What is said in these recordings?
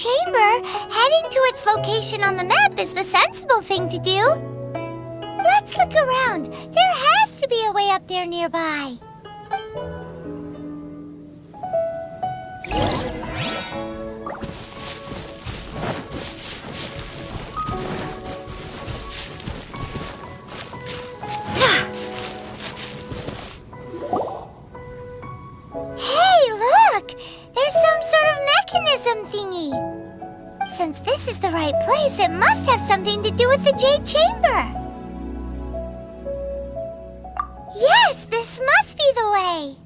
chamber, heading to its location on the map is the sensible thing to do. Let's look around. There has to be a way up there nearby. Hey, look! There's some sort of mechanism thingy. Since this is the right place, it must have something to do with the Jade Chamber. Yes, this must be the way.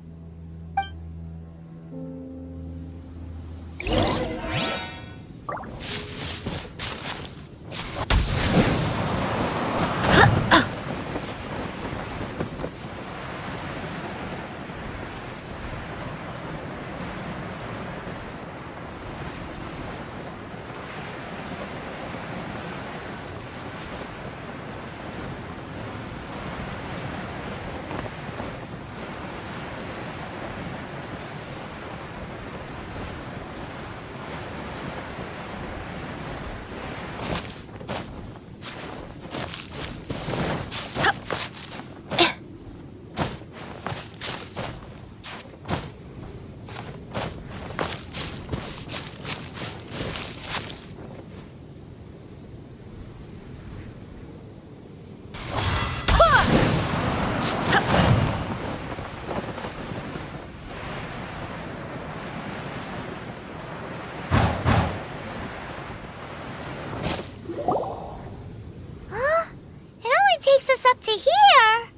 Up to here.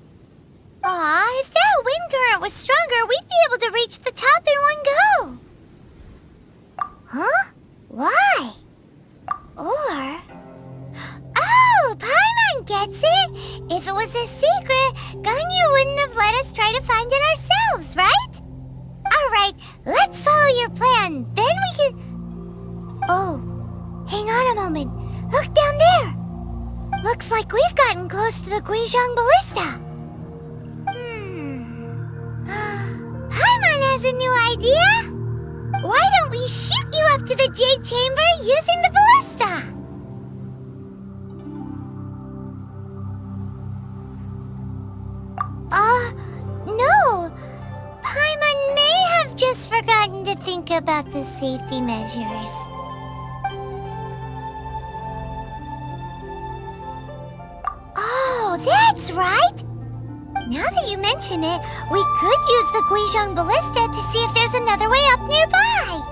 Aw, if that wind current was stronger, we'd be able to reach the top in one go. Huh? Why? Or... Oh, Paimon gets it! If it was a secret, Ganyu wouldn't have let us try to find it ourselves, right? Alright, let's follow your plan. Then we can... Oh, hang on a moment. Look down there. Looks like we've gotten close to the Guizhong Ballista. Paimon has a new idea. Why don't we shoot you up to the Jade Chamber using the ballista? No. Paimon may have just forgotten to think about the safety measures. Oh, that's right! Now that you mention it, we could use the Guizhong Ballista to see if there's another way up nearby.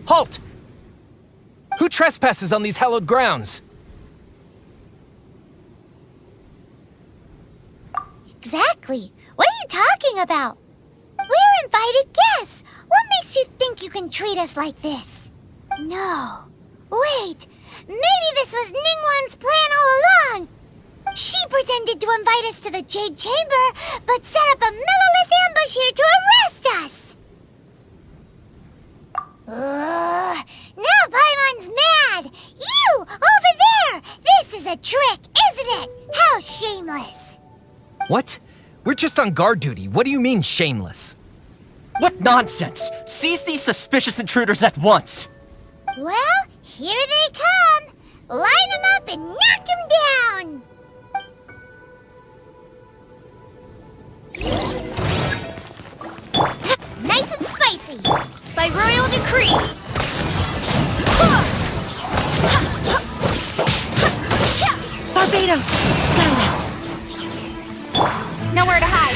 Halt! Who trespasses on these hallowed grounds? Exactly. What are you talking about? We're invited guests. What makes you think you can treat us like this? No. Wait. Maybe this was Ningguang's plan all along. She pretended to invite us to the Jade Chamber, but set up a Millelith ambush here to arrest us. Now Paimon's mad! You! Over there! This is a trick, isn't it? How shameless! What? We're just on guard duty. What do you mean, shameless? What nonsense! Seize these suspicious intruders at once! Well, here they come! Line them up and knock them down! Nice and spicy! By royal decree! Torpedoes! Got this. Nowhere to hide.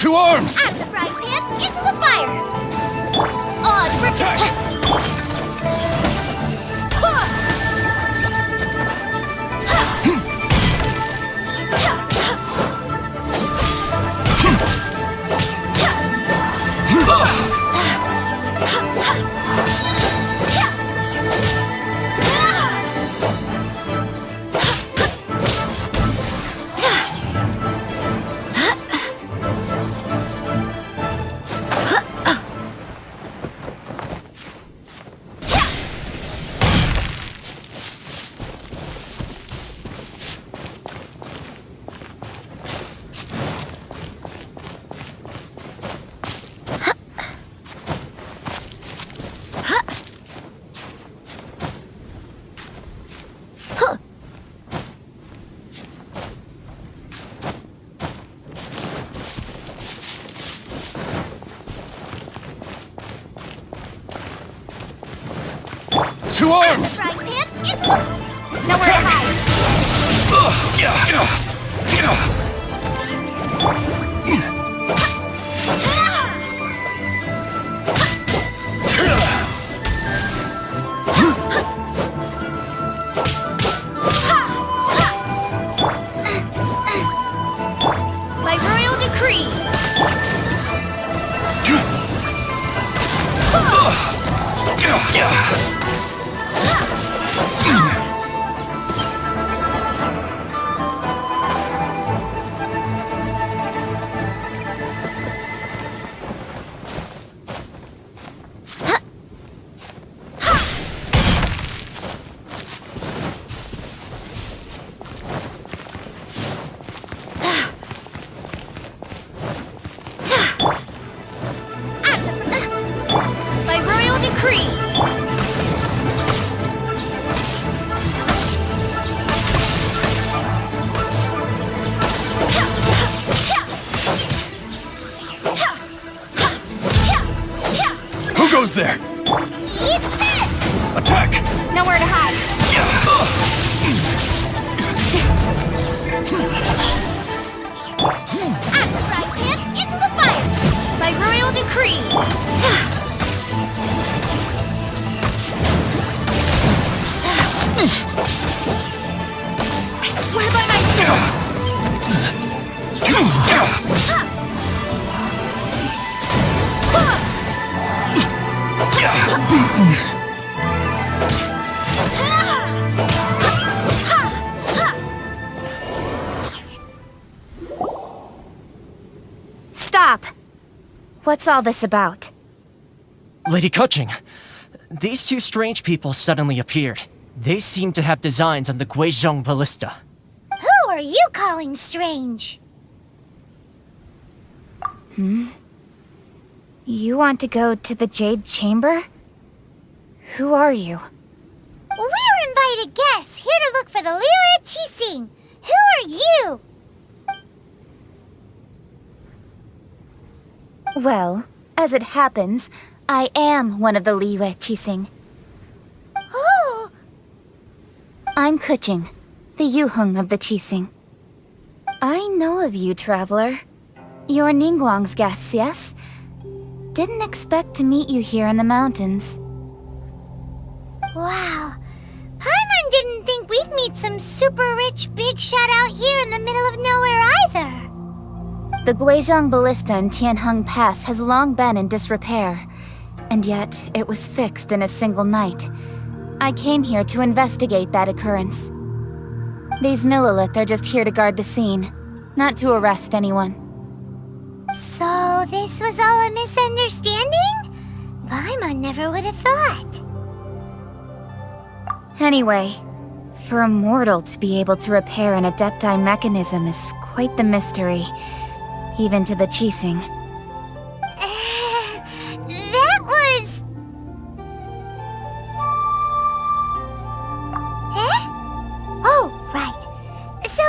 To arms! Out of the frying pan, into the fire! Odds for Attack! To arms! frying pan, into the... Nowhere to hide. By royal decree. By royal decree. Who goes there? Eat this! Attack! Nowhere to hide. Out of the frying pan, into the fire! By royal decree. I swear by myself. Stop! What's all this about? Lady Kuching, these two strange people suddenly appeared. They seem to have designs on the Guizhong Ballista. Who are you calling strange? You want to go to the Jade Chamber? Who are you? We're invited guests here to look for the Liyue Story. Who are you? Well, as it happens, I am one of the Liyue Story. Oh, I'm Kuching, the Yuheng of the Qixing. I know of you, traveler. You're Ningguang's guests, yes? Didn't expect to meet you here in the mountains. wow. Paimon didn't think we'd meet some super rich big shot out here in the middle of nowhere either. The Guizhong Ballista in Tianheng Pass has long been in disrepair, and yet it was fixed in a single night. I came here to investigate that occurrence. These Millilith are just here to guard the scene, not to arrest anyone. So this was all a misunderstanding? Paimon never would have thought. Anyway, for a mortal to be able to repair an Adepti mechanism is quite the mystery, even to the Qixing. That was... Eh? Oh, right. So,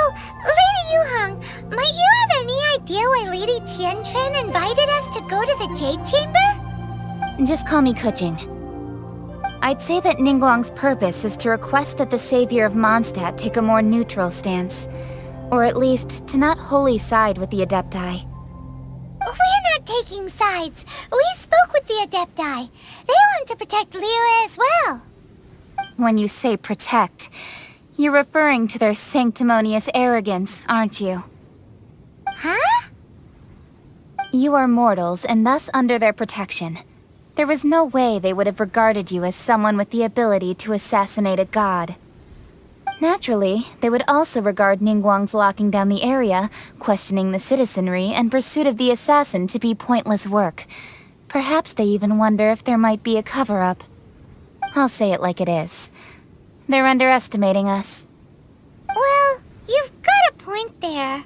Lady Yuheng, might you have any idea why Lady Tianquan invited us to go to the Jade Chamber? Just call me Kuching. I'd say that Ningguang's purpose is to request that the savior of Mondstadt take a more neutral stance. Or at least, to not wholly side with the Adepti. We're not taking sides. We spoke with the Adepti. They want to protect Liyue as well. When you say protect, you're referring to their sanctimonious arrogance, aren't you? Huh? You are mortals, and thus under their protection. There was no way they would have regarded you as someone with the ability to assassinate a god. Naturally, they would also regard Ningguang's locking down the area, questioning the citizenry, and pursuit of the assassin to be pointless work. Perhaps they even wonder if there might be a cover-up. I'll say it like it is. They're underestimating us. Well, you've got a point there.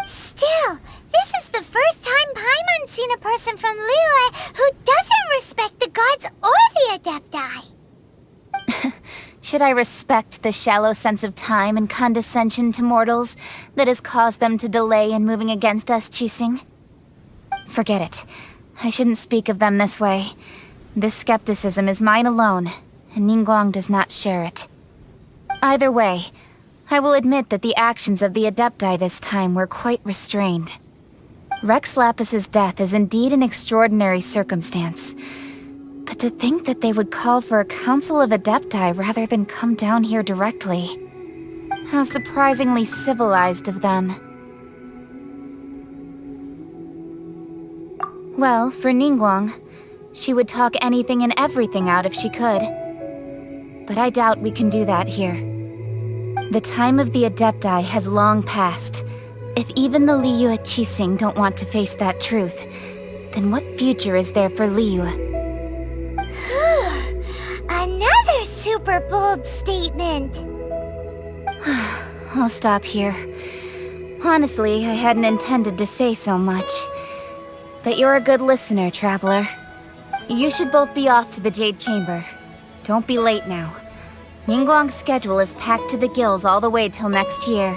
Still, this is the first time Paimon's seen a person from Liyue who doesn't respect the gods or the Adepti. Should I respect the shallow sense of time and condescension to mortals that has caused them to delay in moving against us, Qixing? Forget it. I shouldn't speak of them this way. This skepticism is mine alone, and Ningguang does not share it. Either way, I will admit that the actions of the Adepti this time were quite restrained. Rex Lapis's death is indeed an extraordinary circumstance. But to think that they would call for a council of Adepti rather than come down here directly. How surprisingly civilized of them. Well, for Ningguang, she would talk anything and everything out if she could. But I doubt we can do that here. The time of the Adepti has long passed. If even the Liyue Qixing don't want to face that truth, then what future is there for Liyue? Another super bold statement. I'll stop here. Honestly, I hadn't intended to say so much. But you're a good listener, Traveler. You should both be off to the Jade Chamber. Don't be late now. Ningguang's schedule is packed to the gills all the way till next year.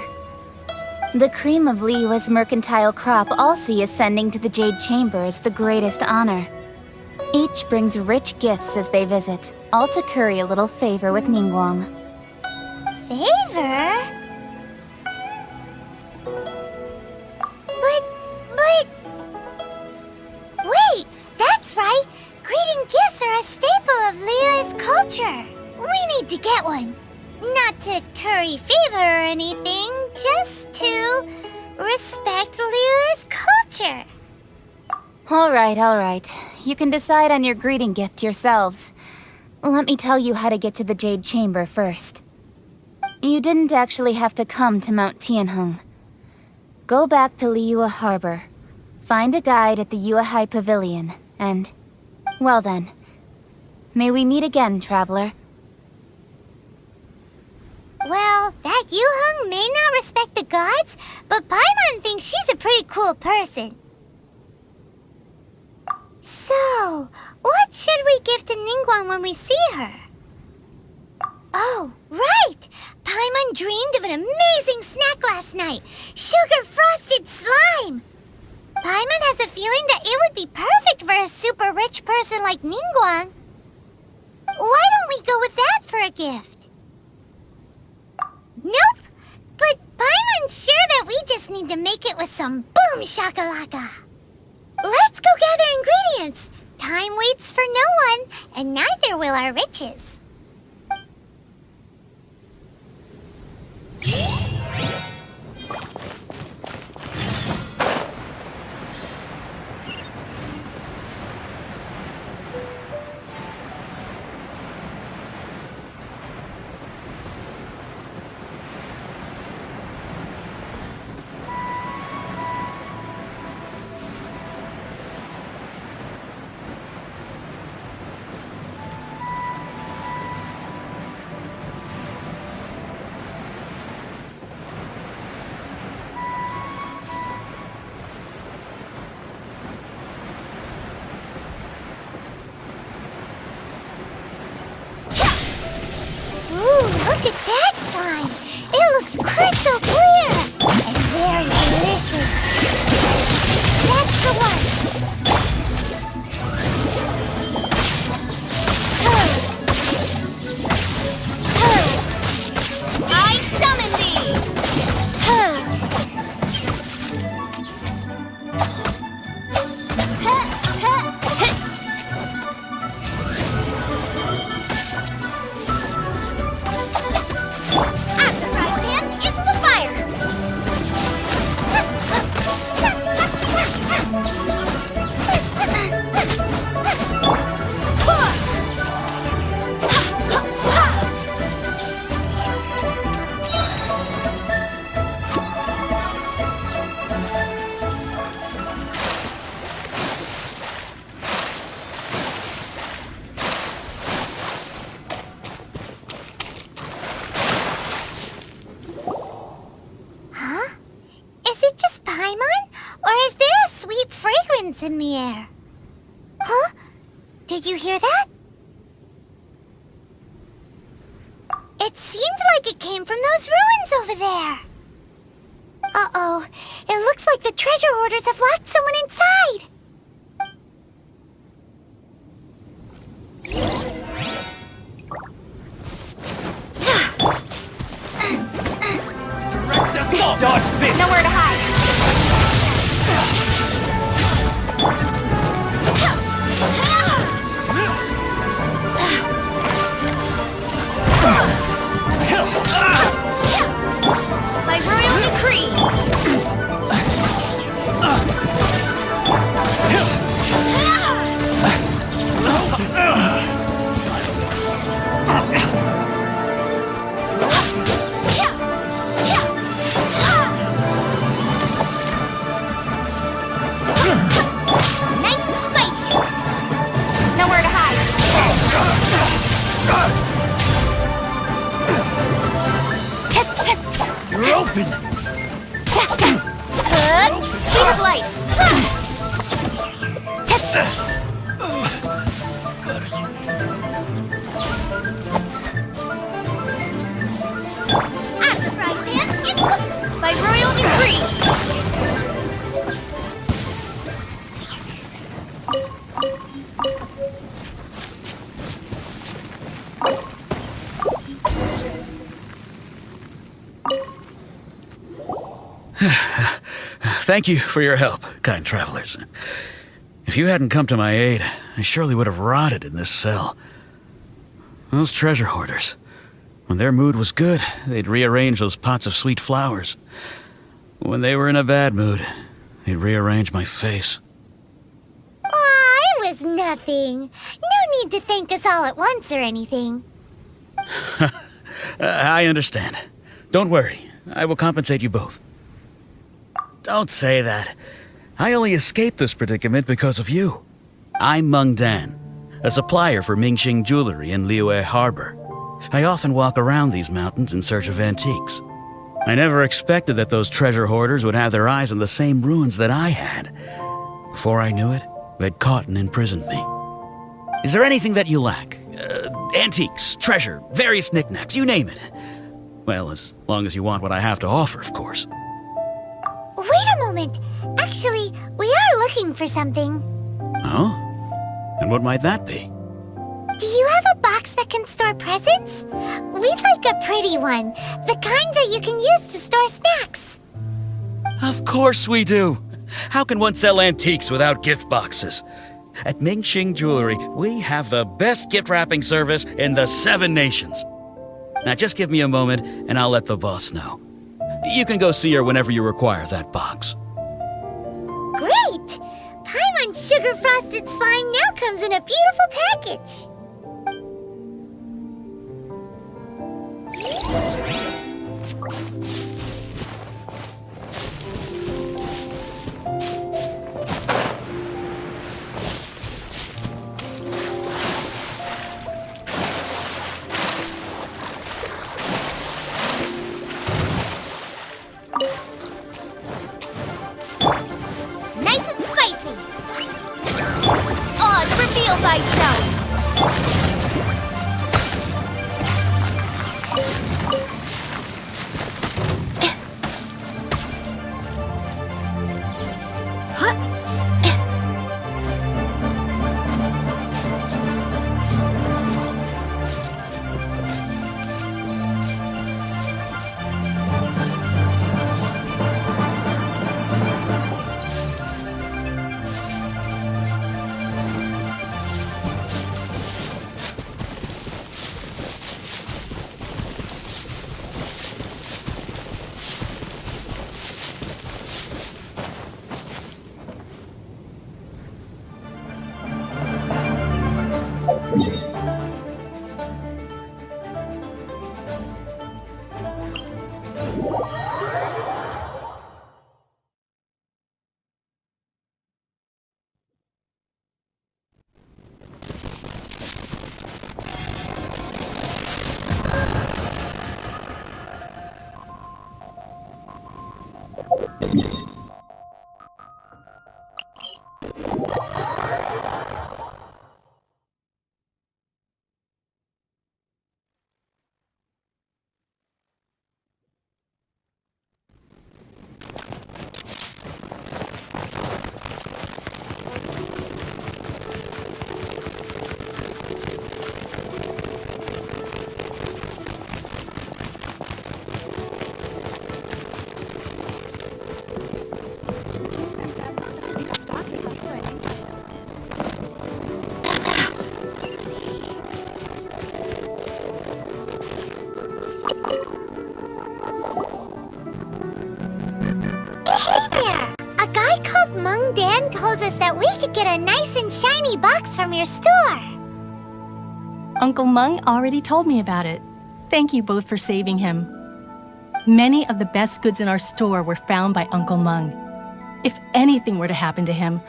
The cream of Liyue's mercantile crop all see ascending to the Jade Chamber as the greatest honor. Each brings rich gifts as they visit, all to curry a little favor with Ningguang. Favor? But... Wait, that's right! Greeting gifts are a staple of Liyue's culture. We need to get one. Not to curry favor or anything, just to respect Liyue's culture. Alright. You can decide on your greeting gift yourselves. Let me tell you how to get to the Jade Chamber first. You didn't actually have to come to Mount Tianheng. Go back to Liyue Harbor. Find a guide at the Yuehai Pavilion, and... well then. May we meet again, Traveler. Well, that Yuheng may not respect the gods, but Paimon thinks she's a pretty cool person. So, what should we give to Ningguang when we see her? Oh, right! Paimon dreamed of an amazing snack last night! Sugar-frosted slime! Paimon has a feeling that it would be perfect for a super rich person like Ningguang. Why don't we go with that for a gift? Nope! But Paimon's sure that we just need to make it with some boom shakalaka. Let's go gather ingredients! Time waits for no one, and neither will our riches. at that slime! It looks crystal clear! And very delicious! That's the one! I summon thee! At the frying pan, into the fire! Huh? Is it just Paimon? Or is there a sweet fragrance in the air? Huh? Did you hear that? It seemed like it came from those ruins over there. Uh-oh. It looks like the treasure hoarders have locked someone inside. Direct assault! Dodge spin! Nowhere to hide. By royal decree. Nice and spicy. Nowhere to hide. You're open! Speed of light. At the frying pan, into the... By royal decree. Thank you for your help, kind travelers. If you hadn't come to my aid, I surely would have rotted in this cell. Those treasure hoarders, when their mood was good, they'd rearrange those pots of sweet flowers. When they were in a bad mood, they'd rearrange my face. Aw, it was nothing. No need to thank us all at once or anything. I understand. Don't worry, I will compensate you both. Don't say that. I only escaped this predicament because of you. I'm Meng Dan, a supplier for Mingxing Jewelry in Liyue Harbor. I often walk around these mountains in search of antiques. I never expected that those treasure hoarders would have their eyes on the same ruins that I had. Before I knew it, they'd caught and imprisoned me. Is there anything that you lack? Antiques, treasure, various knickknacks, you name it. Well, as long as you want what I have to offer, of course. Wait a moment. Actually, we are looking for something. Oh? And what might that be? Do you have a box that can store presents? We'd like a pretty one. The kind that you can use to store snacks. Of course we do. How can one sell antiques without gift boxes? At Mingxing Jewelry, we have the best gift wrapping service in the 7 nations. Now just give me a moment and I'll let the boss know. You can go see her whenever you require that box. Great! Paimon's sugar frosted slime now comes in a beautiful package. Nice and spicy. Oz, reveal thyself. Hey there! A guy called Mung Dan told us that we could get a nice and shiny box from your store. Uncle Mung already told me about it. Thank you both for saving him. Many of the best goods in our store were found by Uncle Mung. If anything were to happen to him,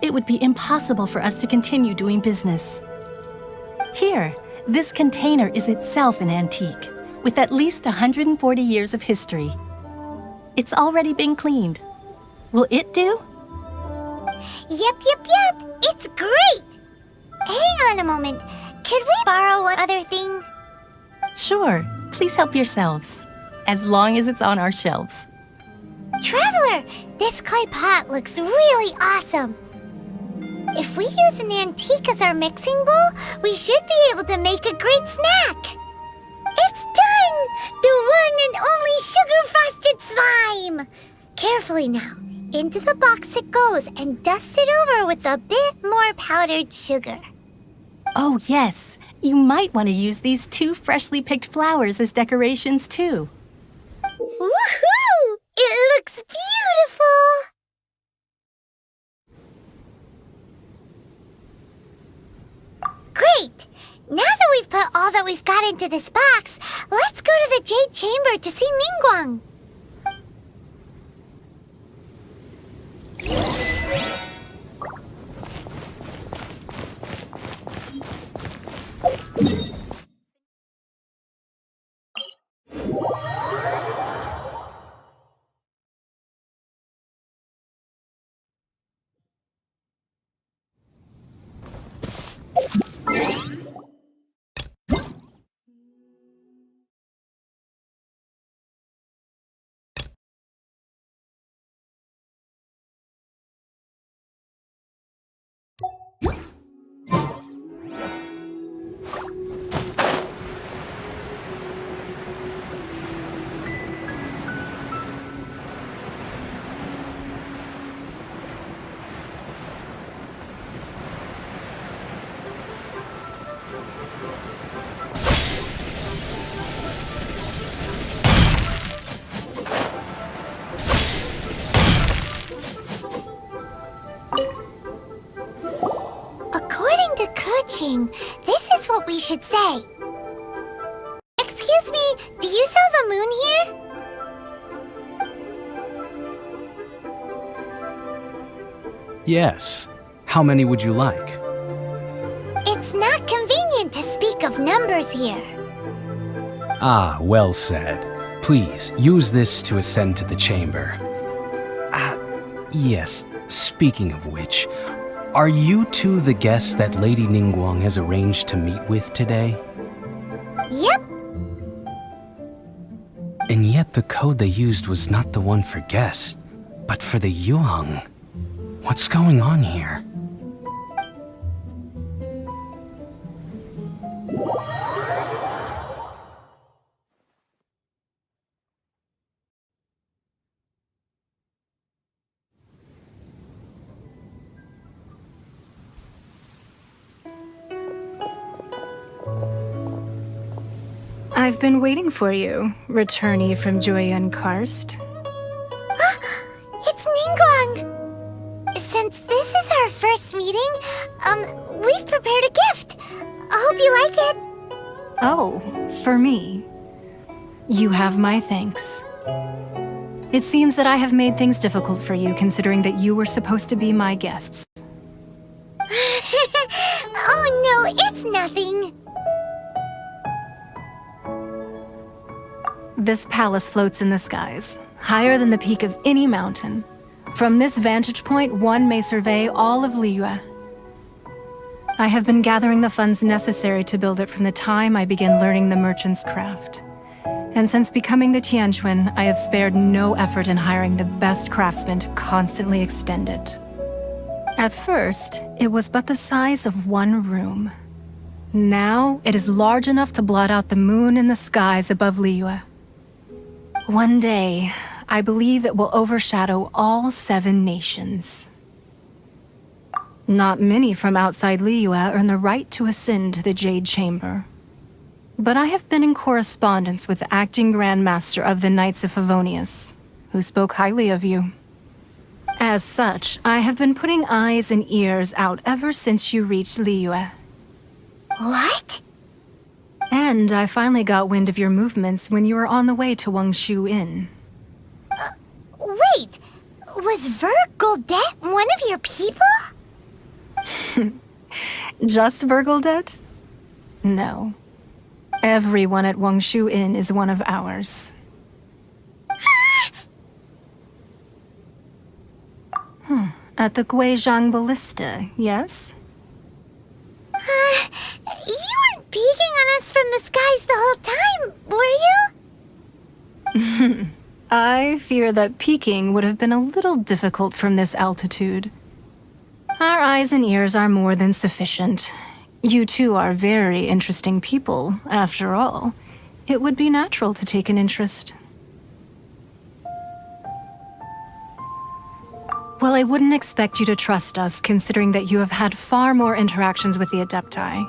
it would be impossible for us to continue doing business. Here, this container is itself an antique, with at least 140 years of history. It's already been cleaned. Will it do? Yep. It's great! Hang on a moment. Could we borrow one other thing? Sure, please help yourselves, as long as it's on our shelves. Traveler, this clay pot looks really awesome. If we use an antique as our mixing bowl, we should be able to make a great snack. It's done! The one and only sugar-frosted slime! Carefully now. Into the box it goes and dust it over with a bit more powdered sugar. Oh yes, you might want to use these 2 freshly picked flowers as decorations too. Woohoo! It looks beautiful! Great! Now that we've put all that we've got into this box, let's go to the Jade Chamber to see Ningguang. According to Kuching, this is what we should say. Excuse me, do you sell the moon here? Yes. How many would you like? It's not convenient to speak of numbers here. Ah, well said. Please, use this to ascend to the chamber. Yes, speaking of which, are you two the guests that Lady Ningguang has arranged to meet with today? Yep. And yet the code they used was not the one for guests, but for the Yuheng. What's going on here? I've been waiting for you, returnee from Joyun Karst. It's Ningguang! Since this is our first meeting, we've prepared a gift. I hope you like it. Oh, for me. You have my thanks. It seems that I have made things difficult for you, considering that you were supposed to be my guests. Oh no, it's nothing. This palace floats in the skies, higher than the peak of any mountain. From this vantage point, one may survey all of Liyue. I have been gathering the funds necessary to build it from the time I began learning the merchant's craft. And since becoming the Tianquan, I have spared no effort in hiring the best craftsmen to constantly extend it. At first, it was but the size of one room. Now, it is large enough to blot out the moon in the skies above Liyue. One day, I believe it will overshadow all 7 nations. Not many from outside Liyue earn the right to ascend to the Jade Chamber. But I have been in correspondence with the acting Grand Master of the Knights of Favonius, who spoke highly of you. As such, I have been putting eyes and ears out ever since you reached Liyue. What? And I finally got wind of your movements when you were on the way to Wangshu Inn. Wait, was Vergoldet one of your people? Just Vergoldet? No. Everyone at Wangshu Inn is one of ours. At the Guizhang Ballista, yes? You weren't peeking on us from the skies the whole time, were you? I fear that peeking would have been a little difficult from this altitude. Our eyes and ears are more than sufficient. You two are very interesting people, after all. It would be natural to take an interest. Well, I wouldn't expect you to trust us, considering that you have had far more interactions with the Adepti.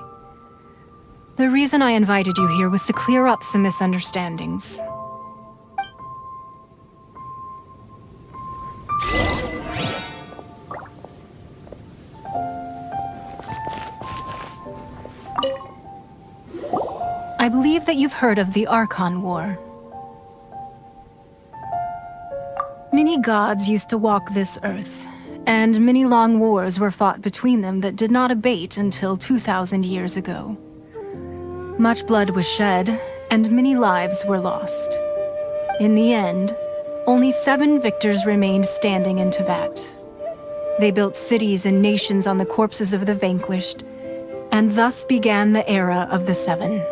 The reason I invited you here was to clear up some misunderstandings. I believe that you've heard of the Archon War. Many gods used to walk this earth, and many long wars were fought between them that did not abate until 2,000 years ago. Much blood was shed, and many lives were lost. In the end, only 7 victors remained standing in Tevat. They built cities and nations on the corpses of the vanquished, and thus began the era of the 7.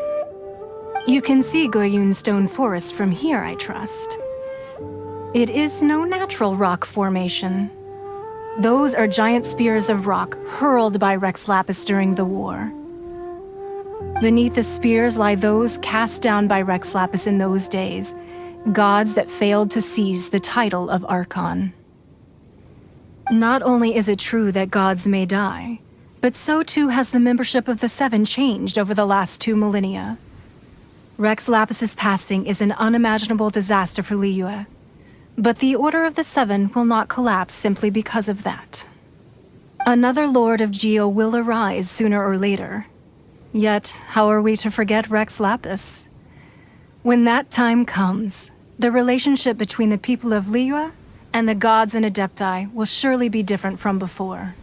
You can see Goyun Stone Forest from here, I trust. It is no natural rock formation. Those are giant spears of rock hurled by Rex Lapis during the war. Beneath the spears lie those cast down by Rex Lapis in those days, gods that failed to seize the title of Archon. Not only is it true that gods may die, but so too has the membership of the 7 changed over the last 2 millennia. Rex Lapis's passing is an unimaginable disaster for Liyue, but the Order of the 7 will not collapse simply because of that. Another Lord of Geo will arise sooner or later. Yet, how are we to forget Rex Lapis? When that time comes, the relationship between the people of Liyue and the gods and Adepti will surely be different from before.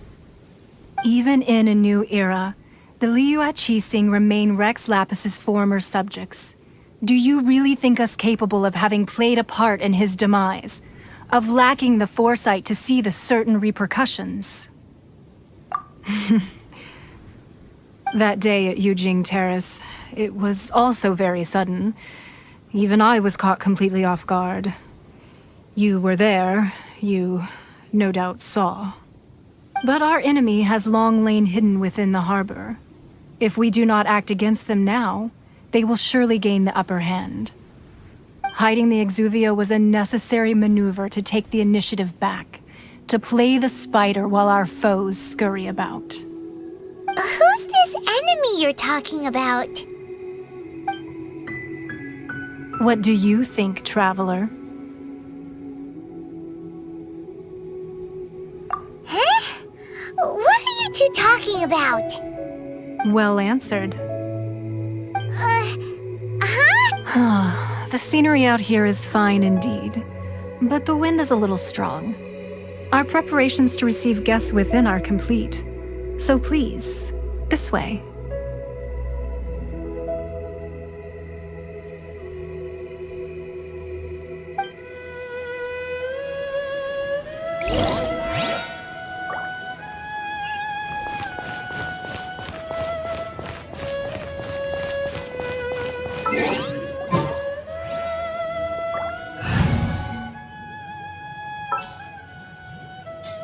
Even in a new era, the Liyue Qixing remain Rex Lapis's former subjects. Do you really think us capable of having played a part in his demise? Of lacking the foresight to see the certain repercussions? That day at Yujing Terrace, it was also very sudden. Even I was caught completely off guard. You were there, you no doubt saw. But our enemy has long lain hidden within the harbor. If we do not act against them now, they will surely gain the upper hand. Hiding the Exuvio was a necessary maneuver to take the initiative back, to play the spider while our foes scurry about. Who's this enemy you're talking about? What do you think, traveler? Huh? What are you two talking about? Well answered. The scenery out here is fine indeed, but the wind is a little strong. Our preparations to receive guests within are complete. So please, this way.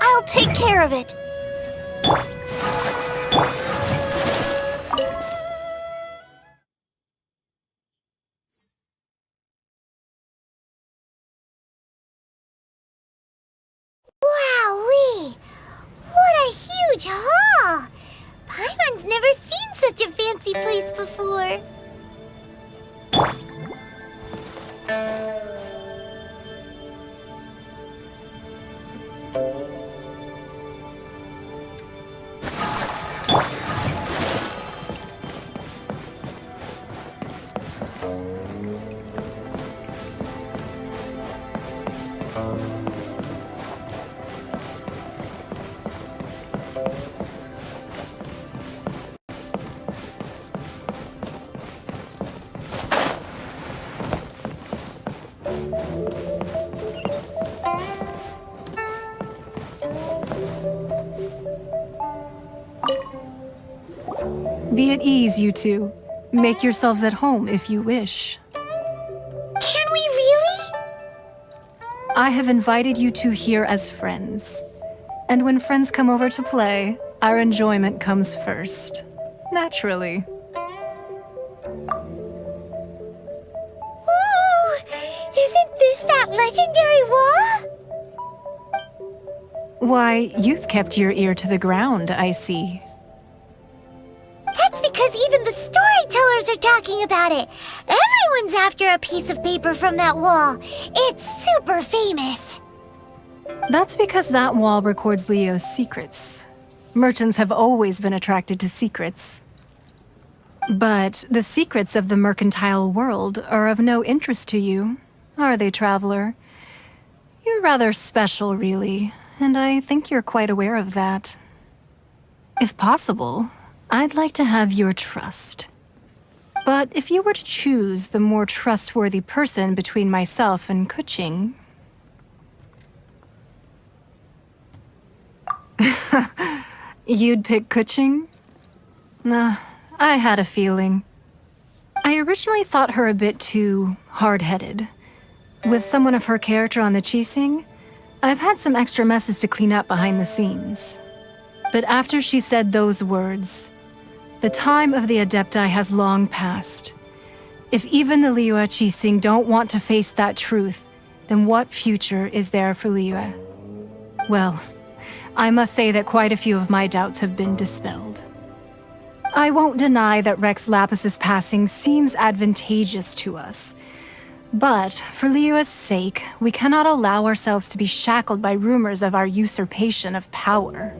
I'll take care of it. Wowee! What a huge hall! Paimon's never seen such a fancy place before. Be at ease, you two. Make yourselves at home if you wish. Can we really? I have invited you two here as friends. And when friends come over to play, our enjoyment comes first. Naturally. Ooh! Isn't this that legendary wall? Why, you've kept your ear to the ground, I see. That's because even the storytellers are talking about it. Everyone's after a piece of paper from that wall. It's super famous. That's because that wall records Liyue's secrets. Merchants have always been attracted to secrets. But the secrets of the mercantile world are of no interest to you, are they, traveler? You're rather special, really, and I think you're quite aware of that. If possible, I'd like to have your trust. But if you were to choose the more trustworthy person between myself and Keqing... You'd pick Keqing? Nah, I had a feeling. I originally thought her a bit too hard-headed. With someone of her character on the Qixing, I've had some extra messes to clean up behind the scenes. But after she said those words, the time of the Adepti has long passed. If even the Liyue Qixing don't want to face that truth, then what future is there for Liyue? Well, I must say that quite a few of my doubts have been dispelled. I won't deny that Rex Lapis's passing seems advantageous to us. But for Liyue's sake, we cannot allow ourselves to be shackled by rumors of our usurpation of power.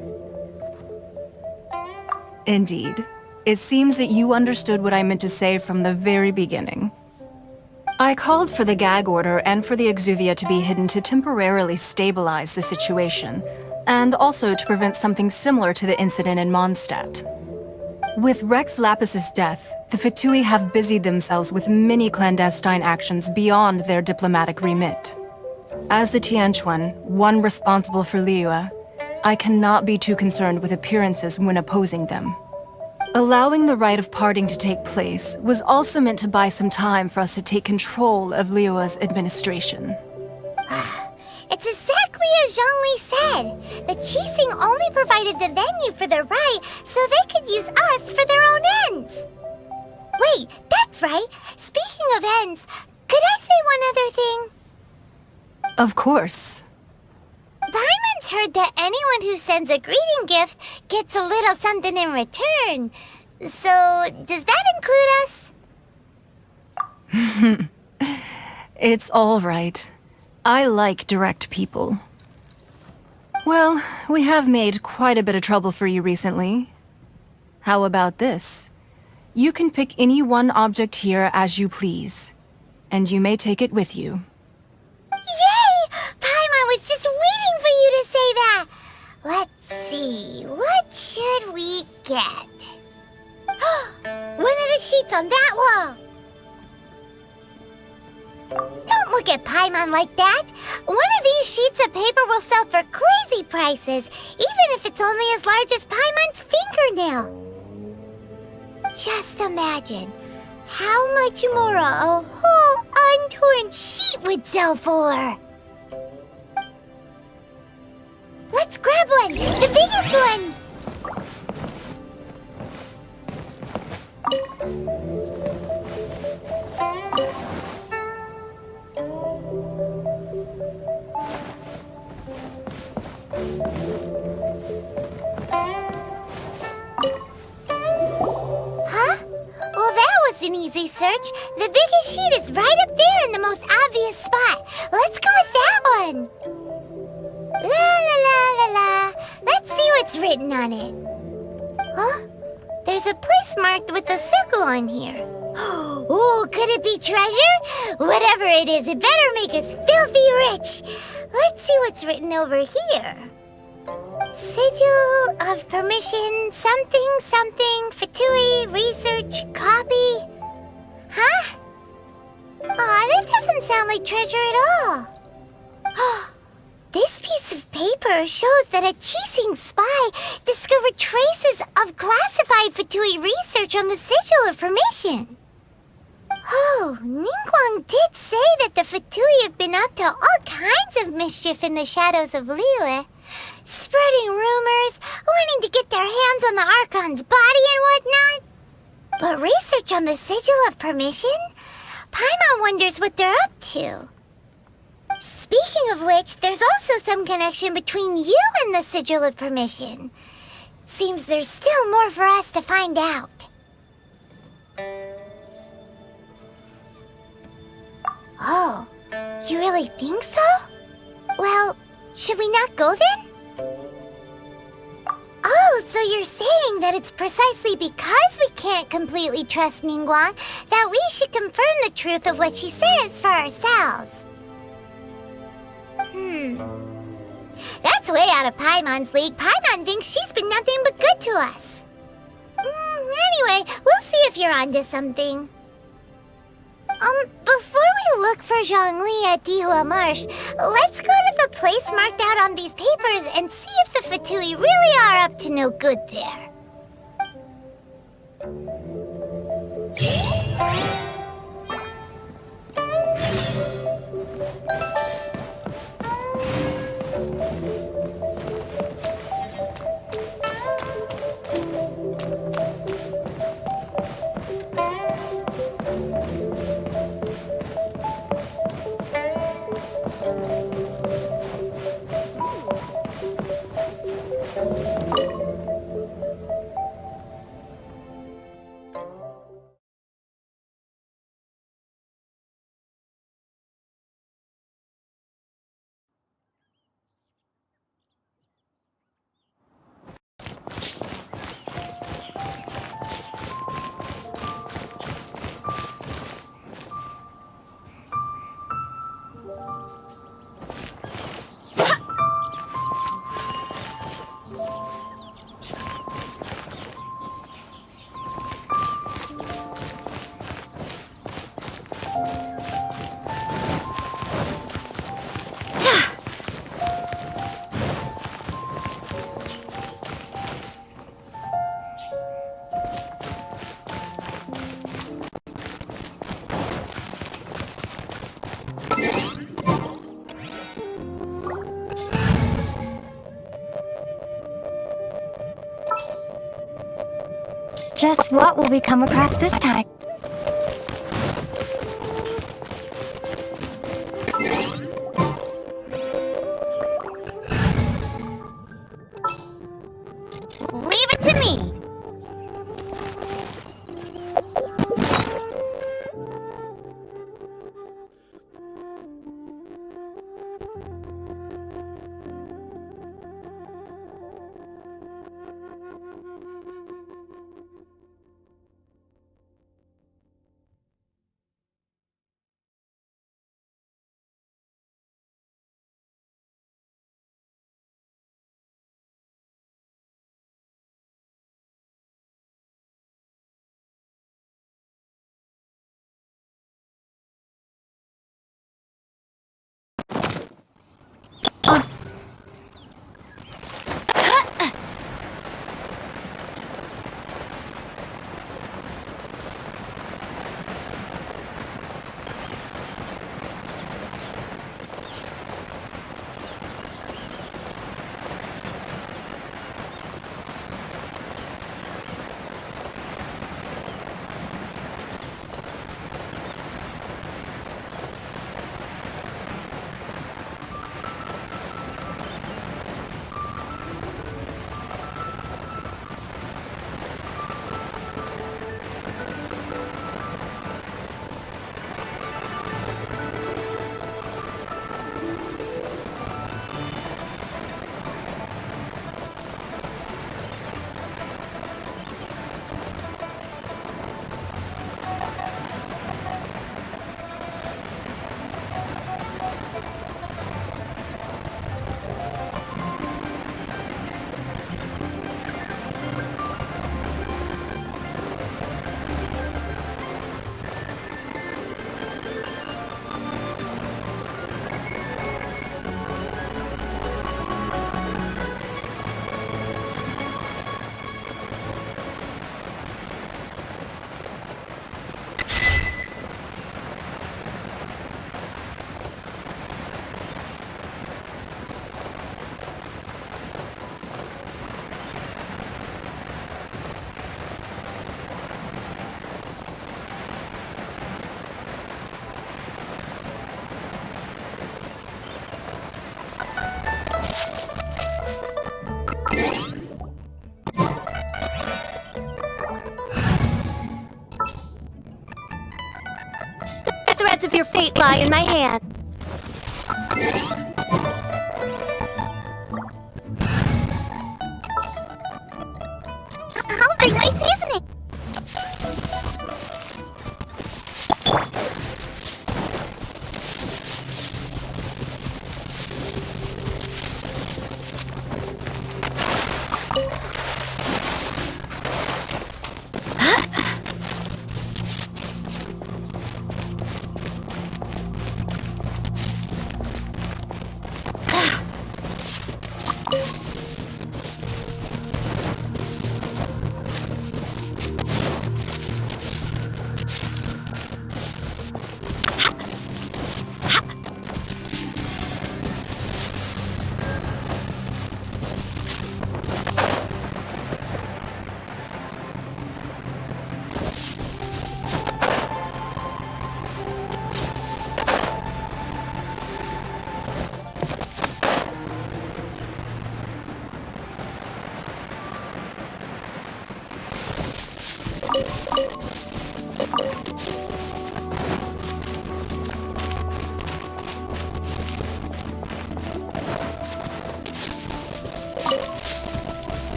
Indeed. It seems that you understood what I meant to say from the very beginning. I called for the gag order and for the Exuvia to be hidden to temporarily stabilize the situation, and also to prevent something similar to the incident in Mondstadt. With Rex Lapis's death, the Fatui have busied themselves with many clandestine actions beyond their diplomatic remit. As the Tianquan, one responsible for Liyue, I cannot be too concerned with appearances when opposing them. Allowing the rite of parting to take place was also meant to buy some time for us to take control of Liyue's administration. It's exactly as Zhongli said. The Qixing only provided the venue for the rite so they could use us for their own ends. Wait, that's right. Speaking of ends, could I say one other thing? Of course. Paimon's heard that anyone who sends a greeting gift gets a little something in return. So, does that include us? It's all right. I like direct people. Well, we have made quite a bit of trouble for you recently. How about this? You can pick any one object here as you please. and you may take it with you. Yay! Paimon was just waiting for you to say that! Let's see, what should we get? One of the sheets on that wall! Don't look at Paimon like that! One of these sheets of paper will sell for crazy prices, even if it's only as large as Paimon's fingernail. Just imagine how much more a whole untorn sheet would sell for. Let's grab one! The biggest one! Huh? Well, that was an easy search. The biggest sheet is right up there in the most obvious spot. Let's go with that one. La la la la la. Let's see what's written on it. Huh? There's a place marked with a circle on here. Oh, could it be treasure? Whatever it is, it better make us filthy rich. Let's see what's written over here. Sigil of permission, something, something, Fatui, research, copy. Huh? Aw, that doesn't sound like treasure at all. This piece of paper shows that a Qixing spy discovered traces of classified Fatui research on the Sigil of Permission. Oh, Ningguang did say that the Fatui have been up to all kinds of mischief in the shadows of Liyue, spreading rumors, wanting to get their hands on the Archon's body and whatnot. But research on the Sigil of Permission? Paimon wonders what they're up to. Speaking of which, there's also some connection between you and the Sigil of Permission. Seems there's still more for us to find out. Oh, you really think so? Well, should we not go then? Oh, so you're saying that it's precisely because we can't completely trust Ningguang that we should confirm the truth of what she says for ourselves. That's way out of Paimon's league. Paimon thinks she's been nothing but good to us. Anyway, we'll see if you're onto something. Before we look for Zhongli at Dihua Marsh, let's go to the place marked out on these papers and see if the Fatui really are up to no good there. Just what will we come across this time? Leave it to me! fate lie in my hand. I'll bring my seasoning.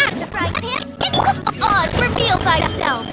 Out of the frying pan, it's Oz, reveal thyself.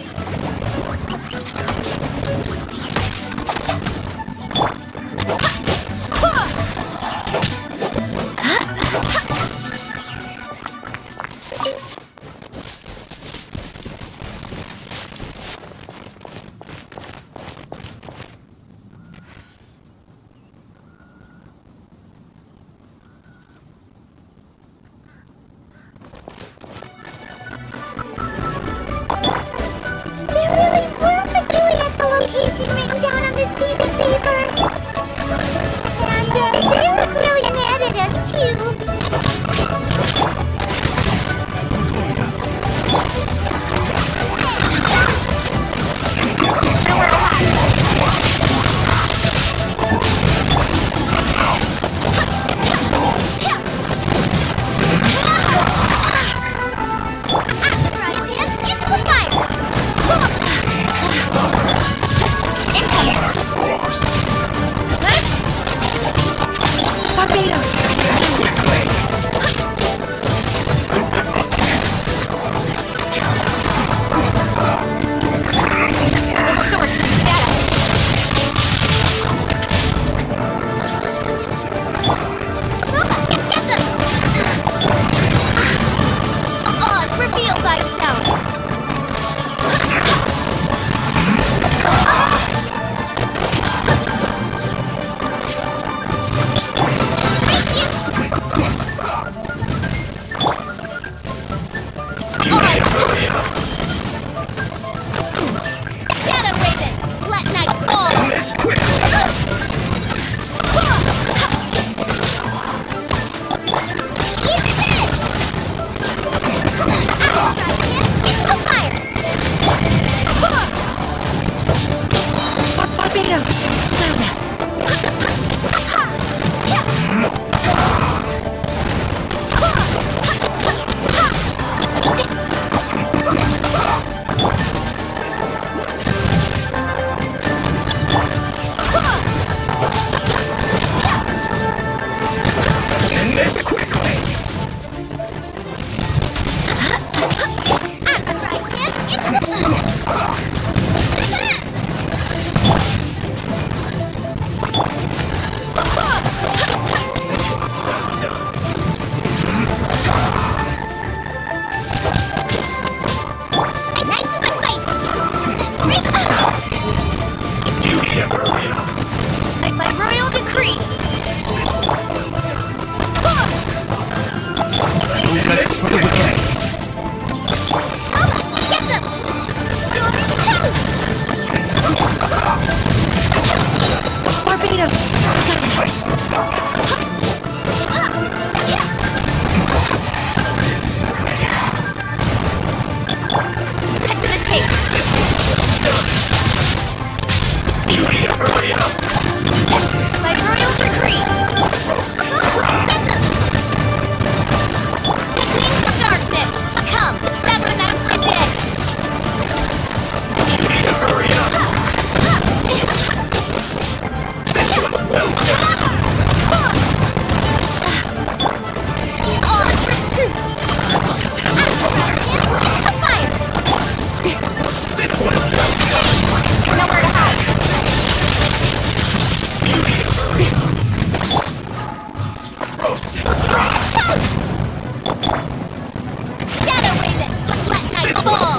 Shadow Raven, let night fall!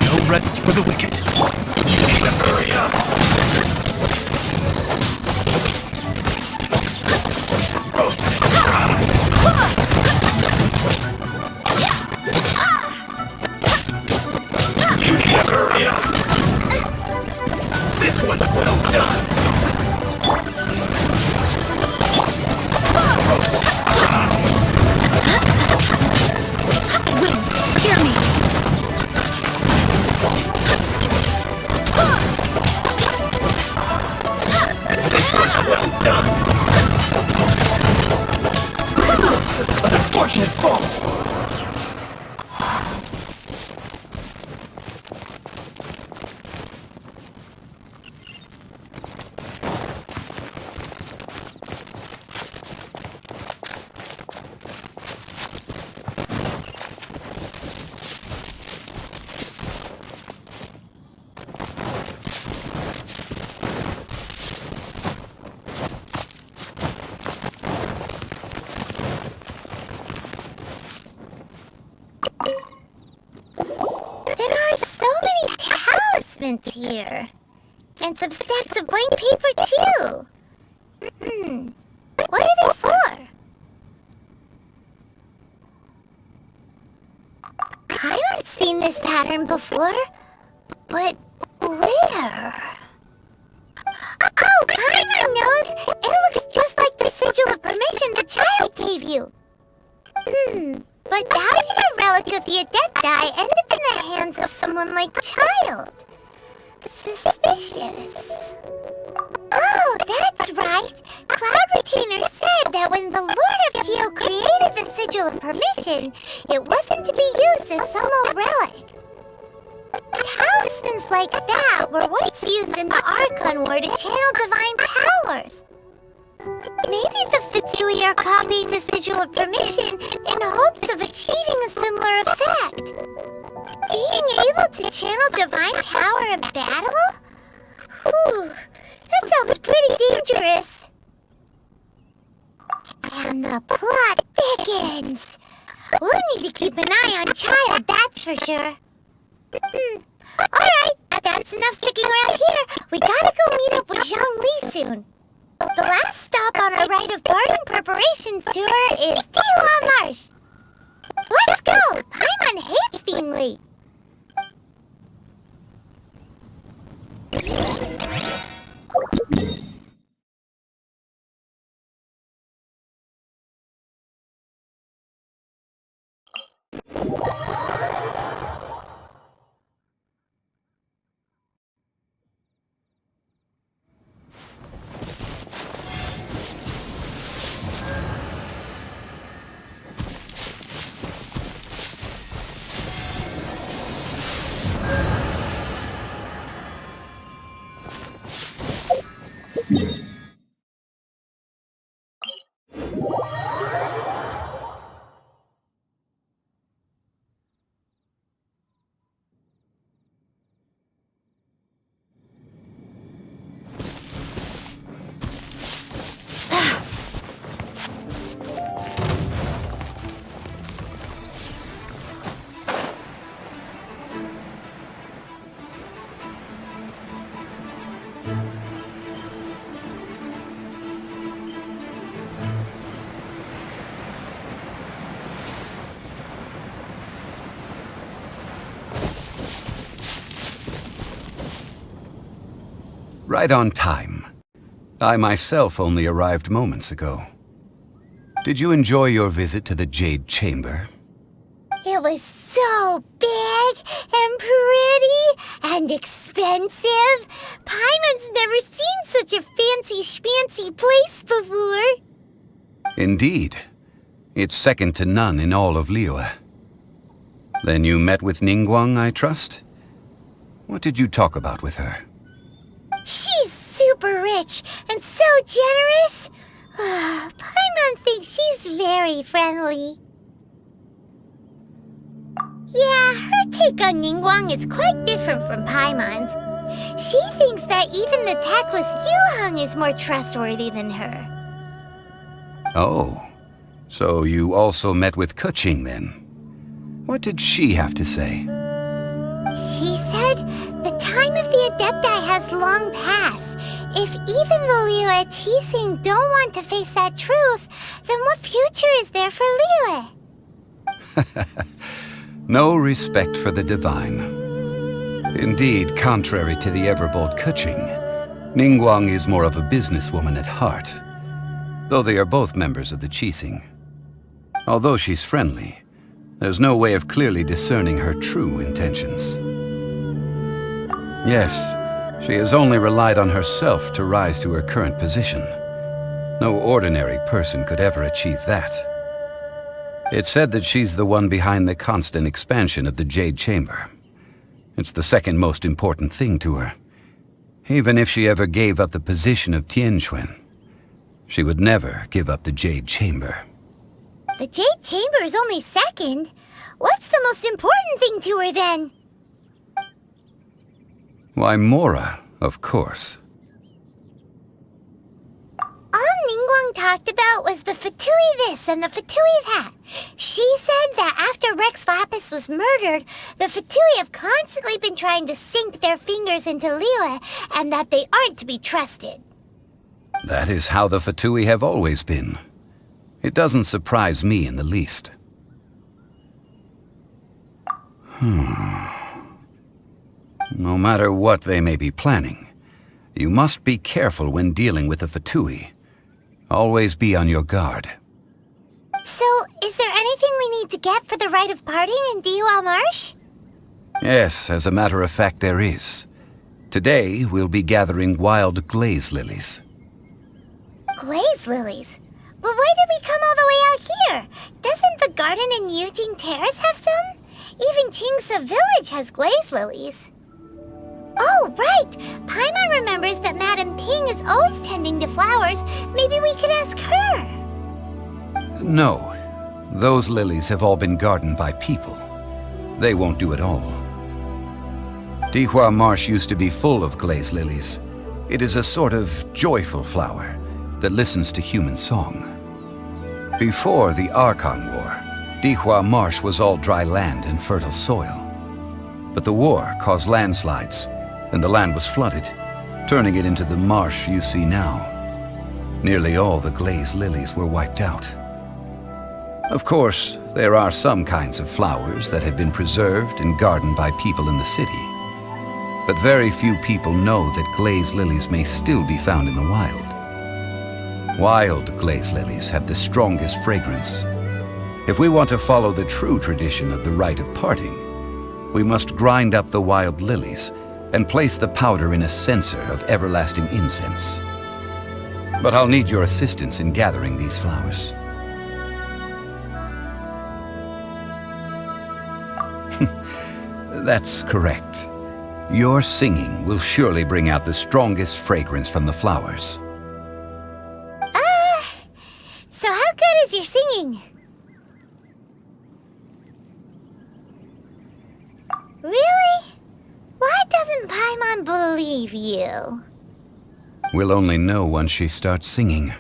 No rest for the wicked. This one's well done. Wind, hear me! This one's well done. An unfortunate fault. There are so many talismans here. And some stacks of blank paper, too. What are they for? I haven't seen this pattern before. But where? Oh, Paimon knows! It looks just like the sigil of permission the child gave you. But how did a relic of your dead die end up in the hands of someone like Childe? Suspicious. Oh, that's right. Cloud Retainer said that when the Lord of Geo created the sigil of permission, it wasn't to be used as some old relic. Talismans like that were once used in the Archon War to channel divine powers. Maybe the Fitsui are copying the sigil of permission in hopes of achieving a similar effect. Being able to channel divine power in battle? Whew, that sounds pretty dangerous. And the plot thickens. We'll need to keep an eye on Childe, that's for sure. Alright, that's enough sticking around here. We gotta go meet up with Zhongli soon. The last stop on our rite of garden preparations tour is Tihua Marsh. Let's go! Paimon hates being late. Right on time. I myself only arrived moments ago. Did you enjoy your visit to the Jade Chamber? It was so big and pretty and expensive. Paimon's never seen such a fancy schmancy place before. Indeed. It's second to none in all of Liyue. Then you met with Ningguang, I trust? What did you talk about with her? She's super rich and so generous. Paimon thinks she's very friendly. Yeah, her take on Ningguang is quite different from Paimon's. She thinks that even the tactless Yuheng is more trustworthy than her. Oh, so you also met with Keqing then? What did she have to say? She said the time of the Adepti has long passed. If even the Liyue Qixing don't want to face that truth, then what future is there for Liyue? No respect for the divine. Indeed, contrary to the ever-bold Keqing, Ningguang is more of a businesswoman at heart, though they are both members of the Qixing. Although she's friendly, there's no way of clearly discerning her true intentions. Yes, she has only relied on herself to rise to her current position. No ordinary person could ever achieve that. It's said that she's the one behind the constant expansion of the Jade Chamber. It's the second most important thing to her. Even if she ever gave up the position of Tianquan, she would never give up the Jade Chamber. The Jade Chamber is only second. What's the most important thing to her then? Why, Mora, of course. All Ningguang talked about was the Fatui this and the Fatui that. She said that after Rex Lapis was murdered, the Fatui have constantly been trying to sink their fingers into Liyue, and that they aren't to be trusted. That is how the Fatui have always been. It doesn't surprise me in the least. No matter what they may be planning, you must be careful when dealing with the Fatui. Always be on your guard. So, is there anything we need to get for the rite of parting in Dihua Marsh? Yes, as a matter of fact, there is. Today, we'll be gathering wild glaze lilies. Glaze lilies? But why did we come all the way out here? Doesn't the garden in Yujing Terrace have some? Even Qingse Village has glaze lilies. Oh, right! Paimon remembers that Madame Ping is always tending to flowers. Maybe we could ask her. No. Those lilies have all been gardened by people. They won't do it all. Dihua Marsh used to be full of glaze lilies. It is a sort of joyful flower that listens to human song. Before the Archon War, Dihua Marsh was all dry land and fertile soil. But the war caused landslides, and the land was flooded, turning it into the marsh you see now. Nearly all the glaze lilies were wiped out. Of course, there are some kinds of flowers that have been preserved and gardened by people in the city. But very few people know that glaze lilies may still be found in the wild. Wild glaze lilies have the strongest fragrance. If we want to follow the true tradition of the rite of parting, we must grind up the wild lilies and place the powder in a censer of everlasting incense. But I'll need your assistance in gathering these flowers. That's correct. Your singing will surely bring out the strongest fragrance from the flowers. So how good is your singing? Really? Why doesn't Paimon believe you? We'll only know once she starts singing.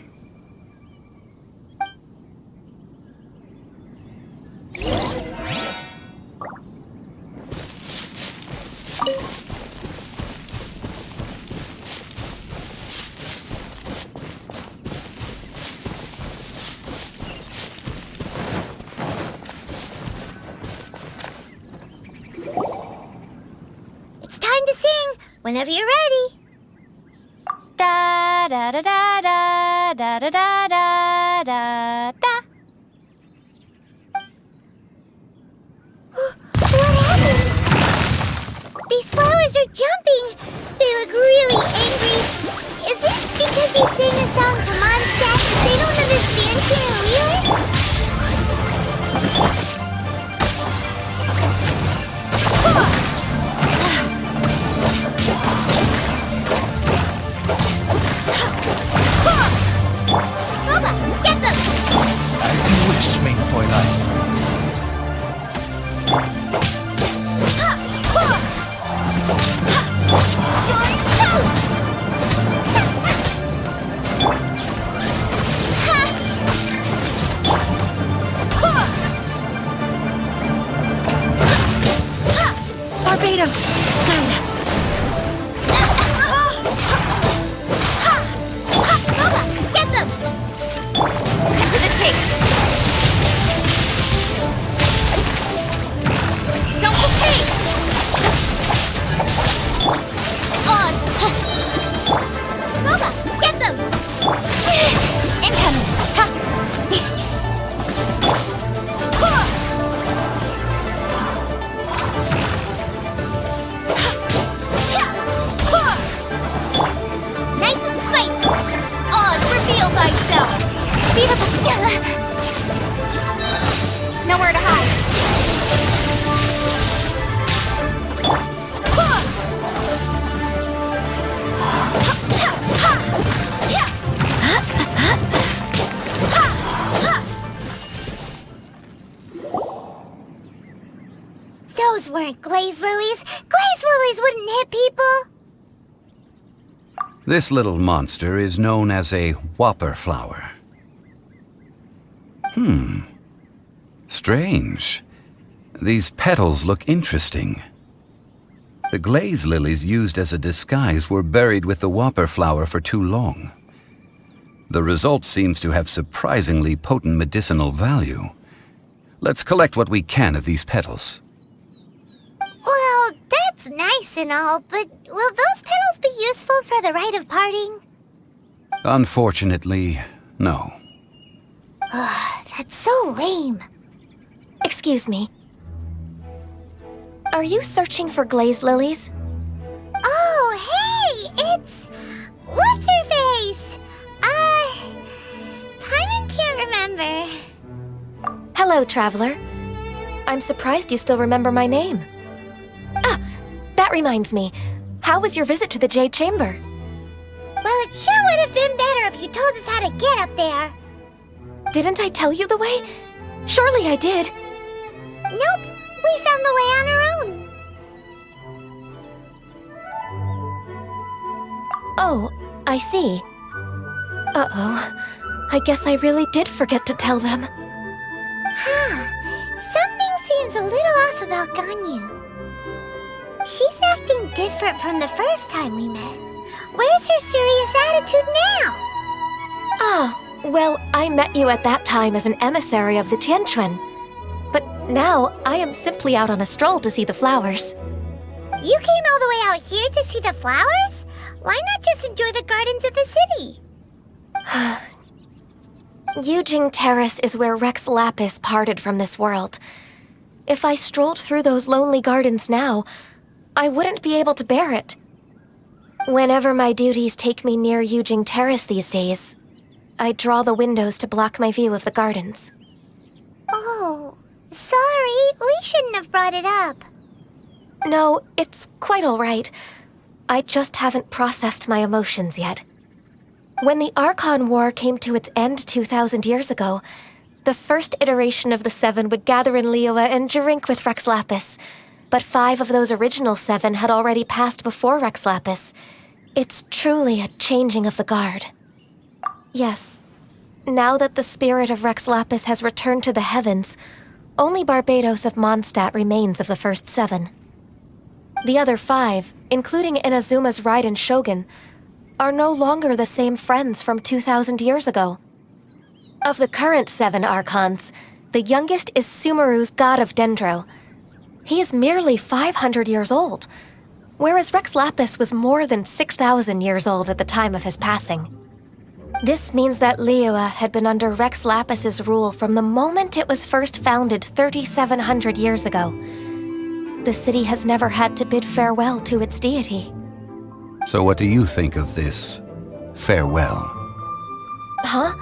Whenever you're ready. Da da da da da da da da da da da. What happened? These flowers are jumping. They look really angry. Is it because he sang a song for Mondstadt that they don't understand Liyue? Get them! As you wish, main Fräulein. You're toast! Reveal thyself! Nowhere to hide. Those weren't glaze lilies. Glaze lilies wouldn't hit people. This little monster is known as a whopper flower. Strange. These petals look interesting. The glaze lilies used as a disguise were buried with the whopper flower for too long. The result seems to have surprisingly potent medicinal value. Let's collect what we can of these petals. Well, that's nice and all, but will those petals be useful for the rite of parting? Unfortunately, no. That's so lame. Excuse me. Are you searching for glaze lilies? Oh, hey! It's... What's her face? Paimon can't remember. Hello, traveler. I'm surprised you still remember my name. Ah, that reminds me. How was your visit to the Jade Chamber? Well, it sure would have been better if you told us how to get up there. Didn't I tell you the way? Surely I did. Nope, we found the way on our own. Oh, I see. Uh-oh. I guess I really did forget to tell them. Something seems a little off about Ganyu. She's acting different from the first time we met. Where's her serious attitude now? Ah, well, I met you at that time as an emissary of the Tianquan. But now, I am simply out on a stroll to see the flowers. You came all the way out here to see the flowers? Why not just enjoy the gardens of the city? Yujing Terrace is where Rex Lapis parted from this world. If I strolled through those lonely gardens now, I wouldn't be able to bear it. Whenever my duties take me near Yujing Terrace these days, I draw the windows to block my view of the gardens. Oh, sorry. We shouldn't have brought it up. No, it's quite all right. I just haven't processed my emotions yet. When the Archon War came to its end 2,000 years ago, the first iteration of the Seven would gather in Liyue and drink with Rex Lapis. But 5 of those original 7 had already passed before Rex Lapis. It's truly a changing of the guard. Yes, now that the spirit of Rex Lapis has returned to the heavens, only Barbados of Mondstadt remains of the first 7. The other 5, including Inazuma's Raiden Shogun, are no longer the same friends from 2,000 years ago. Of the current 7 Archons, the youngest is Sumeru's god of Dendro. He is merely 500 years old, whereas Rex Lapis was more than 6,000 years old at the time of his passing. This means that Liyue had been under Rex Lapis's rule from the moment it was first founded 3,700 years ago. The city has never had to bid farewell to its deity. So what do you think of this farewell? Huh?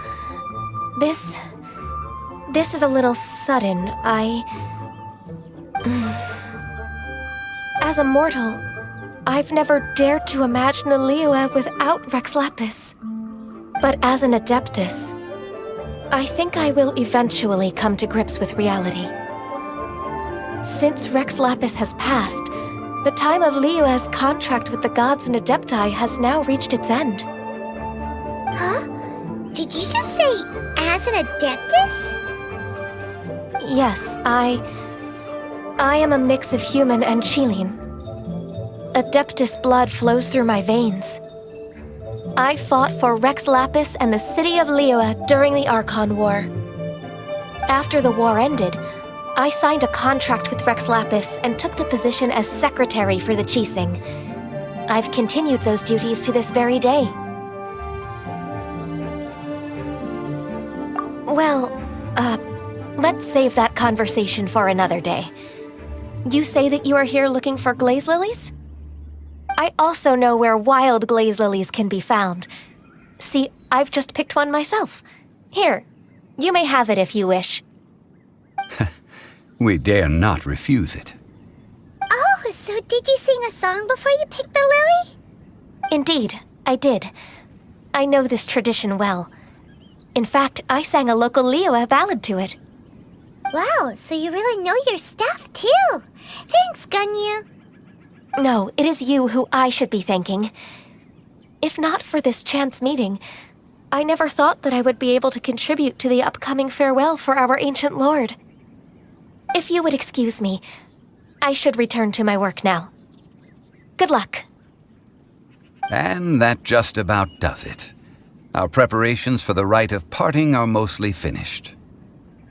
This is a little sudden. As a mortal, I've never dared to imagine a Liyue without Rex Lapis. But as an Adeptus, I think I will eventually come to grips with reality. Since Rex Lapis has passed, the time of Liyue's contract with the gods and Adepti has now reached its end. Huh? Did you just say, as an Adeptus? Yes, I am a mix of human and Chilean. Adeptus blood flows through my veins. I fought for Rex Lapis and the city of Liyue during the Archon War. After the war ended, I signed a contract with Rex Lapis and took the position as secretary for the Qixing. I've continued those duties to this very day. Well, let's save that conversation for another day. You say that you are here looking for glaze lilies? I also know where wild glaze lilies can be found. See, I've just picked one myself. Here, you may have it if you wish. We dare not refuse it. Oh, so did you sing a song before you picked the lily? Indeed, I did. I know this tradition well. In fact, I sang a local Liyue ballad to it. Wow, so you really know your stuff, too. Thanks, Gunyu. No, it is you who I should be thanking. If not for this chance meeting, I never thought that I would be able to contribute to the upcoming farewell for our ancient lord. If you would excuse me, I should return to my work now. Good luck. And that just about does it. Our preparations for the rite of parting are mostly finished.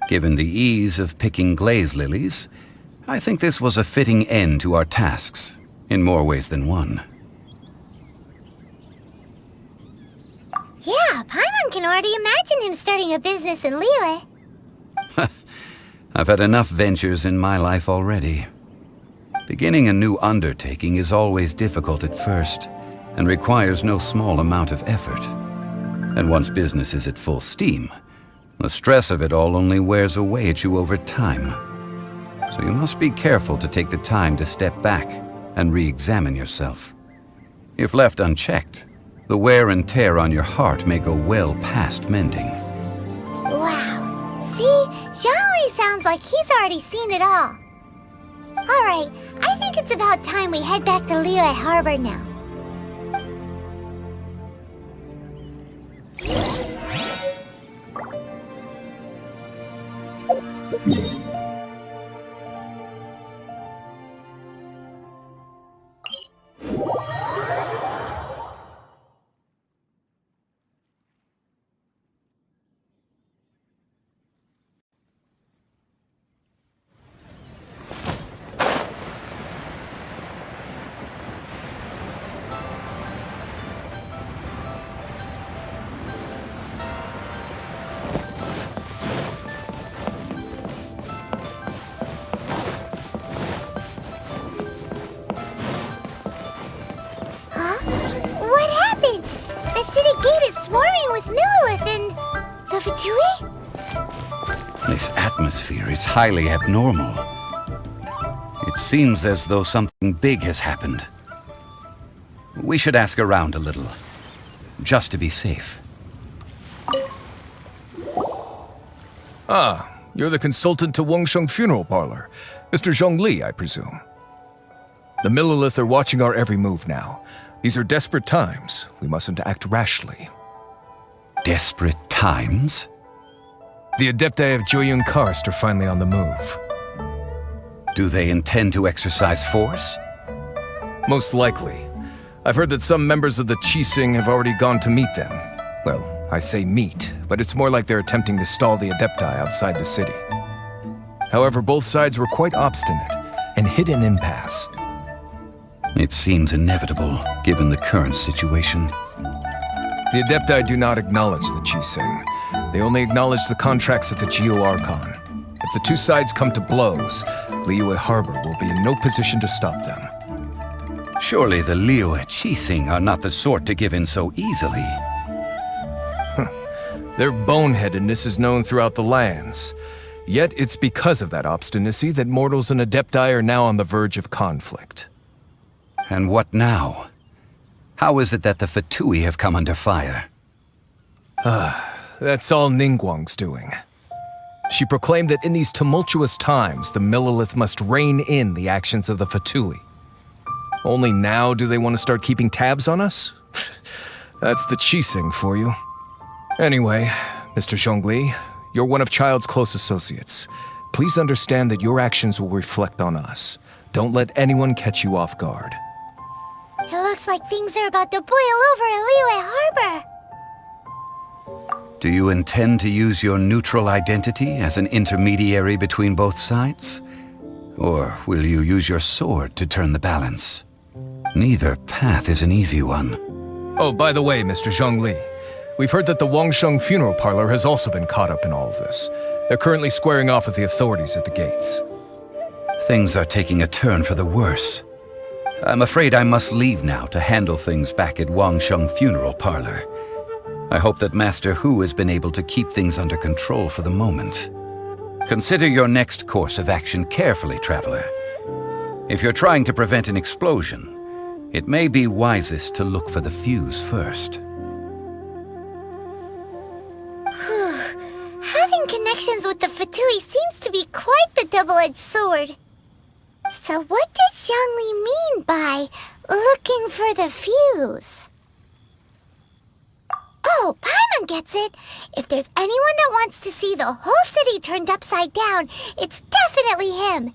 Given the ease of picking glaze lilies, I think this was a fitting end to our tasks, in more ways than one. Yeah, Paimon can already imagine him starting a business in Liyue. I've had enough ventures in my life already. Beginning a new undertaking is always difficult at first, and requires no small amount of effort. And once business is at full steam, the stress of it all only wears away at you over time. So you must be careful to take the time to step back and re-examine yourself. If left unchecked, the wear and tear on your heart may go well past mending. Wow. See? Zhongli sounds like he's already seen it all. Alright, I think it's about time we head back to Liyue Harbor now. Swarming with Millilith and the Fatui? This atmosphere is highly abnormal. It seems as though something big has happened. We should ask around a little, just to be safe. Ah, you're the consultant to Wangsheng Funeral Parlor. Mr. Zhongli, I presume. The Millilith are watching our every move now. These are desperate times. We mustn't act rashly. Desperate times? The Adepti of Joyun Karst are finally on the move. Do they intend to exercise force? Most likely. I've heard that some members of the Qixing have already gone to meet them. Well, I say meet, but it's more like they're attempting to stall the Adepti outside the city. However, both sides were quite obstinate and hit an impasse. It seems inevitable, given the current situation. The Adepti do not acknowledge the Qixing. They only acknowledge the contracts of the Geo-Archon. If the two sides come to blows, Liyue Harbor will be in no position to stop them. Surely the Liyue Qixing are not the sort to give in so easily. Their boneheadedness is known throughout the lands. Yet it's because of that obstinacy that mortals and Adepti are now on the verge of conflict. And what now? How is it that the Fatui have come under fire? That's all Ningguang's doing. She proclaimed that in these tumultuous times, the Millilith must rein in the actions of the Fatui. Only now do they want to start keeping tabs on us? That's the Qixing for you. Anyway, Mr. Zhongli, you're one of Childe's close associates. Please understand that your actions will reflect on us. Don't let anyone catch you off guard. It looks like things are about to boil over in Liyue Harbor. Do you intend to use your neutral identity as an intermediary between both sides? Or will you use your sword to turn the balance? Neither path is an easy one. Oh, by the way, Mr. Zhongli, we've heard that the Wangsheng Funeral Parlor has also been caught up in all of this. They're currently squaring off with the authorities at the gates. Things are taking a turn for the worse. I'm afraid I must leave now to handle things back at Wangsheng Funeral Parlor. I hope that Master Hu has been able to keep things under control for the moment. Consider your next course of action carefully, Traveler. If you're trying to prevent an explosion, it may be wisest to look for the fuse first. Having connections with the Fatui seems to be quite the double-edged sword. So what does Zhongli mean by looking for the fuse? Oh, Paimon gets it! If there's anyone that wants to see the whole city turned upside down, it's definitely him.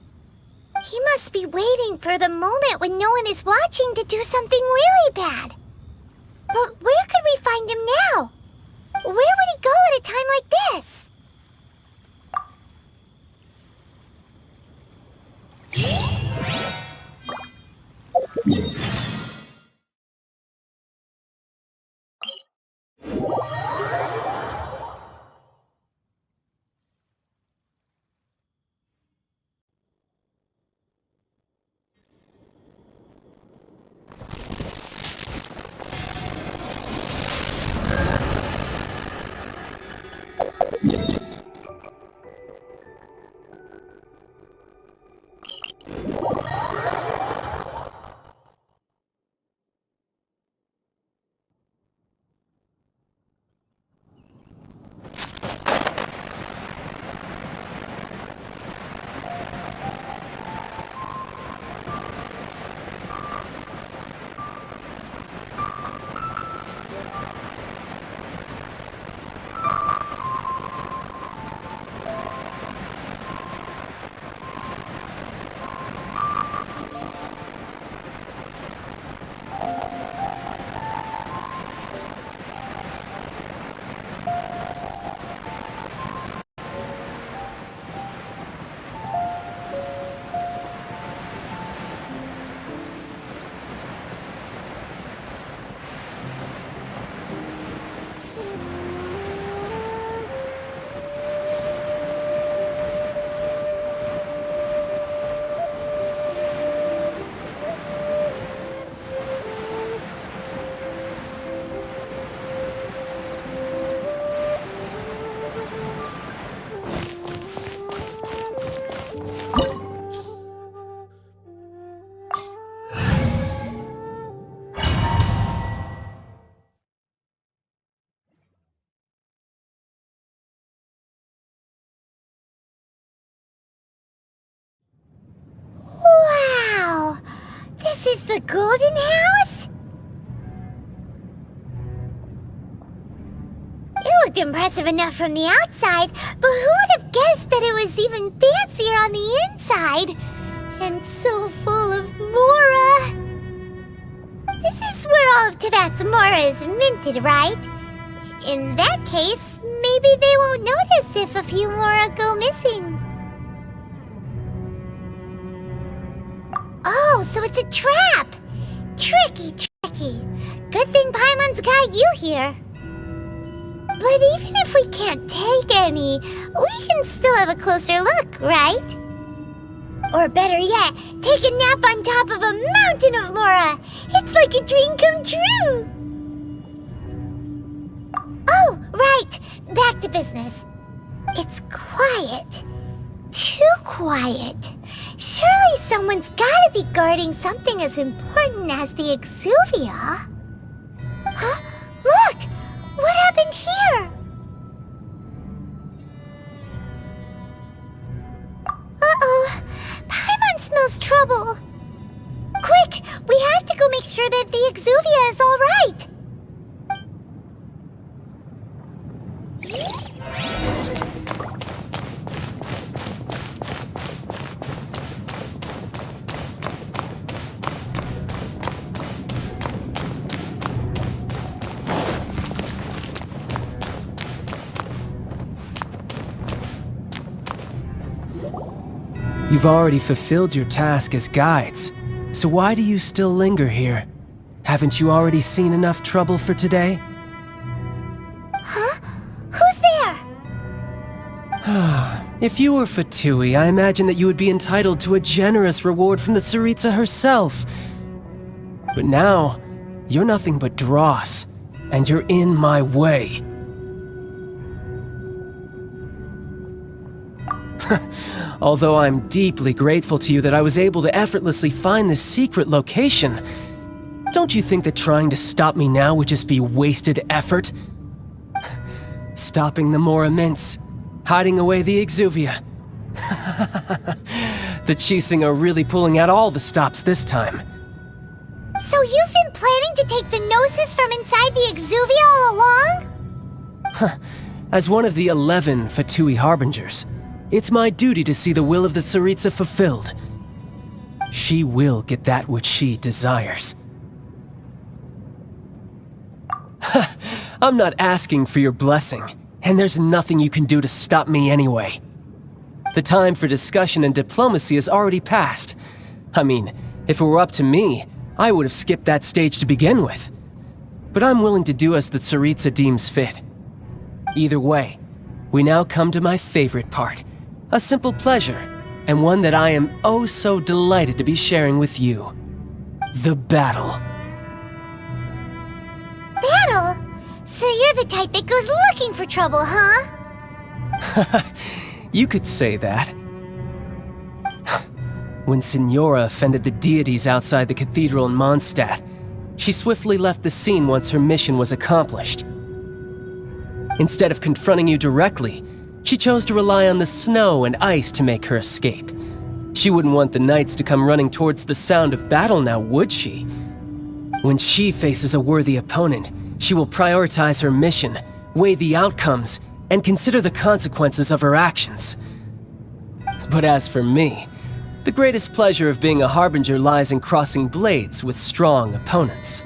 He must be waiting for the moment when no one is watching to do something really bad. But where could we find him now? Where would he go at a time like this? Wow! This is the Golden House? It looked impressive enough from the outside, but who would have guessed that it was even fancier on the inside? And so full of Mora! This is where all of Teyvat's Mora is minted, right? In that case, maybe they won't notice if a few Mora go missing. Oh, so it's a trap! Tricky, tricky. Good thing Paimon's got you here. But even if we can't take any, we can still have a closer look, right? Or better yet, take a nap on top of a mountain of Mora! It's like a dream come true! Oh, right! Back to business. It's quiet. Too quiet. Surely someone's gotta be guarding something as important as the Exuvia. Huh? Look! What happened here? Uh-oh. Paimon smells trouble. Quick! We have to go make sure that the Exuvia is all right. You've already fulfilled your task as guides, so why do you still linger here? Haven't you already seen enough trouble for today? Huh? Who's there? If you were Fatui, I imagine that you would be entitled to a generous reward from the Tsaritsa herself. But now, you're nothing but dross. and you're in my way. Although I'm deeply grateful to you that I was able to effortlessly find this secret location, don't you think that trying to stop me now would just be wasted effort? Stopping the Mora Mints, hiding away the Exuvia. The Chising are really pulling out all the stops this time. So you've been planning to take the Gnosis from inside the Exuvia all along? As one of the 11 Fatui Harbingers, it's my duty to see the will of the Tsaritsa fulfilled. She will get that which she desires. I'm not asking for your blessing, and there's nothing you can do to stop me anyway. The time for discussion and diplomacy has already passed. I mean, if it were up to me, I would have skipped that stage to begin with. But I'm willing to do as the Tsaritsa deems fit. Either way, we now come to my favorite part. A simple pleasure, and one that I am oh so delighted to be sharing with you. The battle. Battle? So you're the type that goes looking for trouble, huh? You could say that. When Signora offended the deities outside the cathedral in Mondstadt, she swiftly left the scene once her mission was accomplished. Instead of confronting you directly, she chose to rely on the snow and ice to make her escape. She wouldn't want the knights to come running towards the sound of battle now, would she? When she faces a worthy opponent, she will prioritize her mission, weigh the outcomes, and consider the consequences of her actions. But as for me, the greatest pleasure of being a Harbinger lies in crossing blades with strong opponents.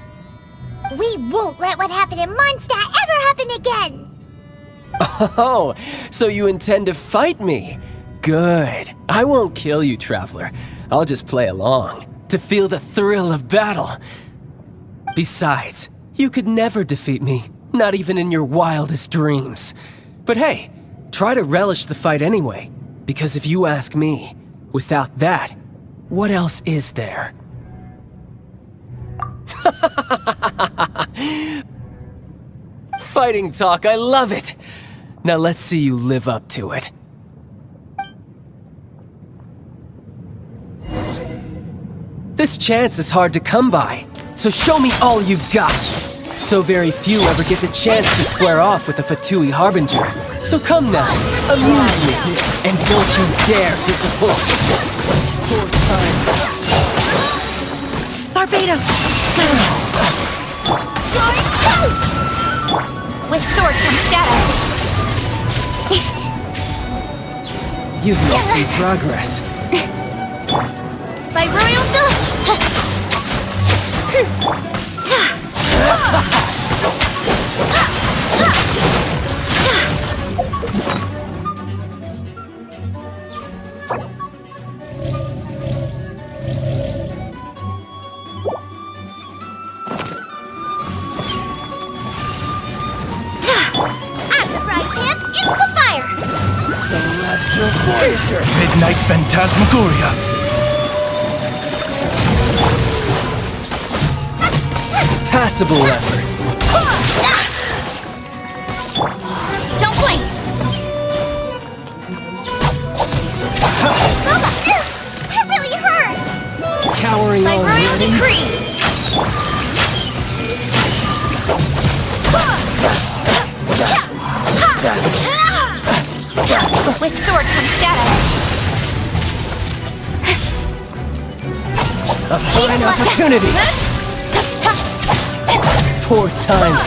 We won't let what happened in Mondstadt ever happen again! Oh, so you intend to fight me? Good. I won't kill you, Traveler. I'll just play along, to feel the thrill of battle. Besides, you could never defeat me, not even in your wildest dreams. But hey, try to relish the fight anyway, because if you ask me, without that, what else is there? Fighting talk, I love it! Now let's see you live up to it. This chance is hard to come by, so show me all you've got. So very few ever get the chance to square off with a Fatui Harbinger. So come now, amuse me, and don't you dare disappoint. Barbados! You're toast! With sword comes shadow. You've made some progress. By royal Celestial Voyager! Midnight Phantasmagoria! Passable effort. Don't blink! That really hurt! Cowering By royal already? decree! With sword comes shadow. A fine opportunity. Poor time.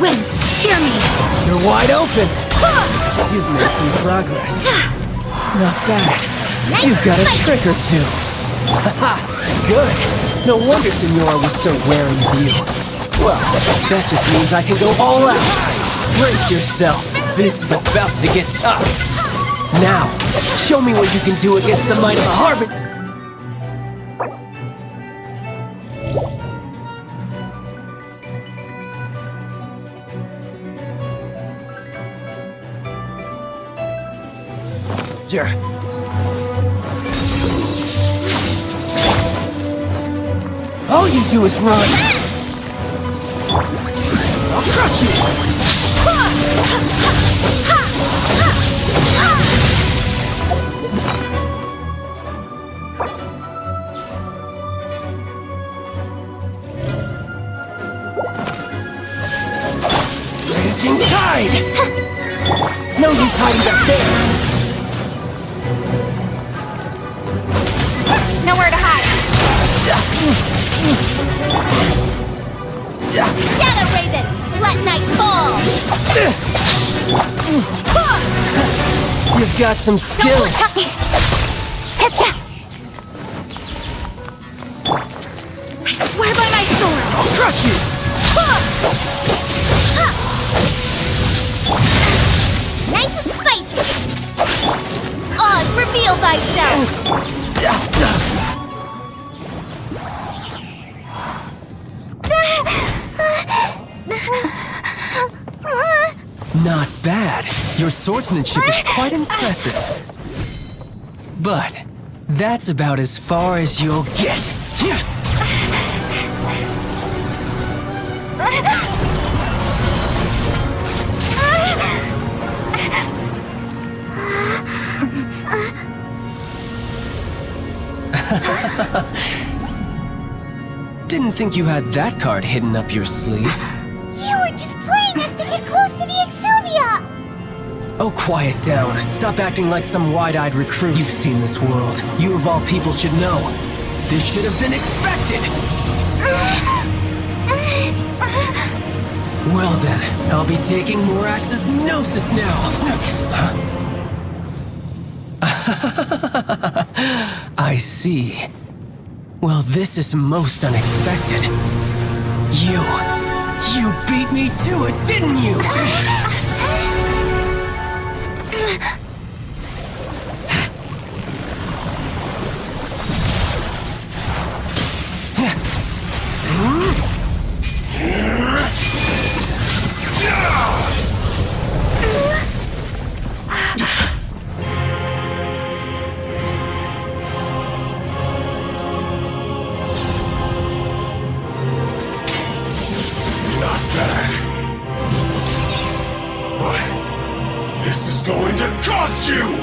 Wind, hear me. You're wide open. You've made some progress. Not bad. You've got a trick or two. Good. No wonder Signora was so wary of you. Well, that just means I can go all out. Brace yourself. This is about to get tough. Now, show me what you can do against the might of the Harbinger. All you do is run. I'll crush you! Raging tide! No use hiding back there! Nowhere to hide. Shadow Raven, let night fall. This! You've got some skills. I swear by my sword. I'll crush you! Nice and spicy. Oz, reveal thyself. Not bad. Your swordsmanship is quite impressive. But that's about as far as you'll get. Didn't think you had that card hidden up your sleeve. You were just playing us to get close to the Exuvia. Oh, quiet down. Stop acting like some wide-eyed recruit. You've seen this world. You of all people should know. This should have been expected! Well then, I'll be taking Morax's Gnosis now! I see. Well, this is most unexpected. You beat me to it, didn't you? This is going to cost you!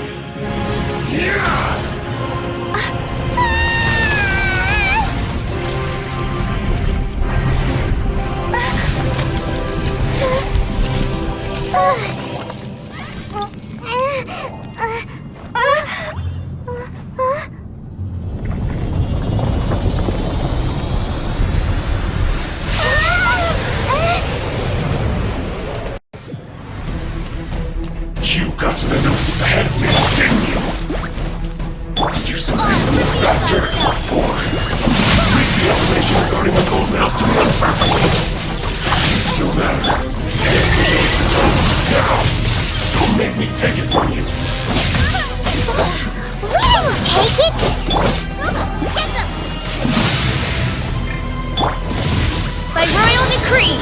You got to the Gnosis ahead of me, didn't you? Did you simply move faster? Or read the information regarding the Golden House to me on purpose? No matter. Take the Gnosis home now! Don't make me take it from you! We won't take it! Get them! By royal decree!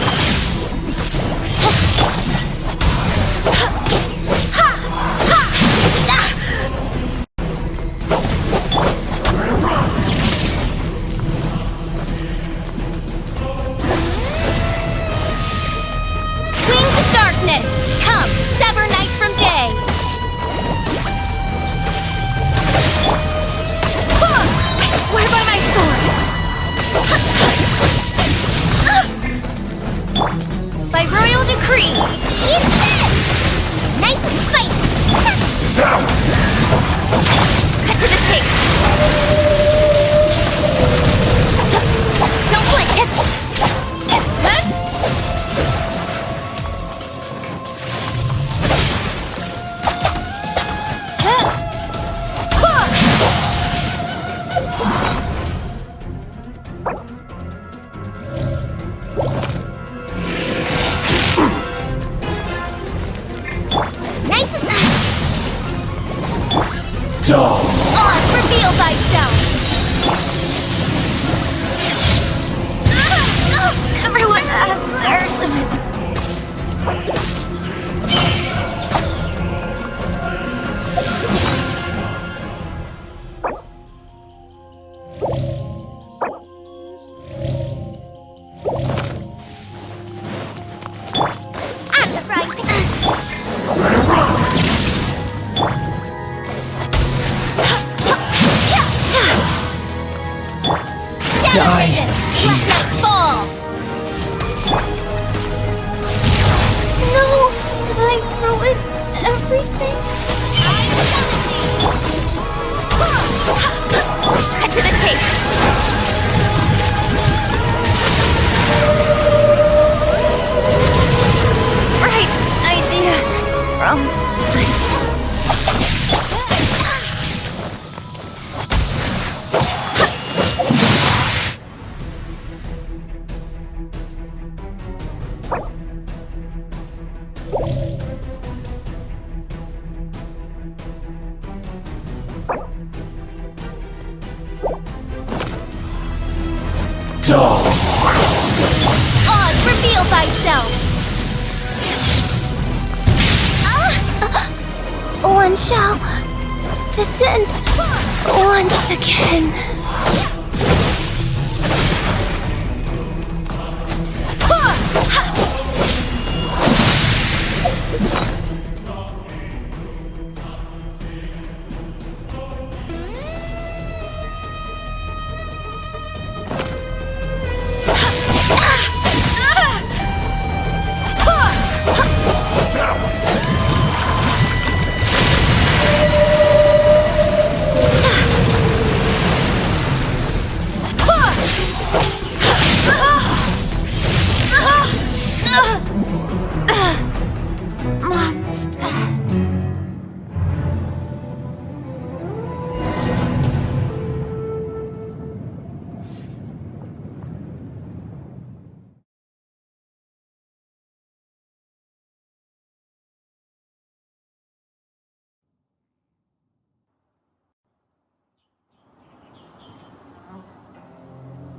Wings of darkness, come, sever night from day. I swear by my sword. By royal decree, eat this! Nice and spicy. Cut to the chase. Don't blink. Nice and Dull! Oz, reveal thyself! Everyone has their limits. Oz, reveal thyself! One shall descend once again.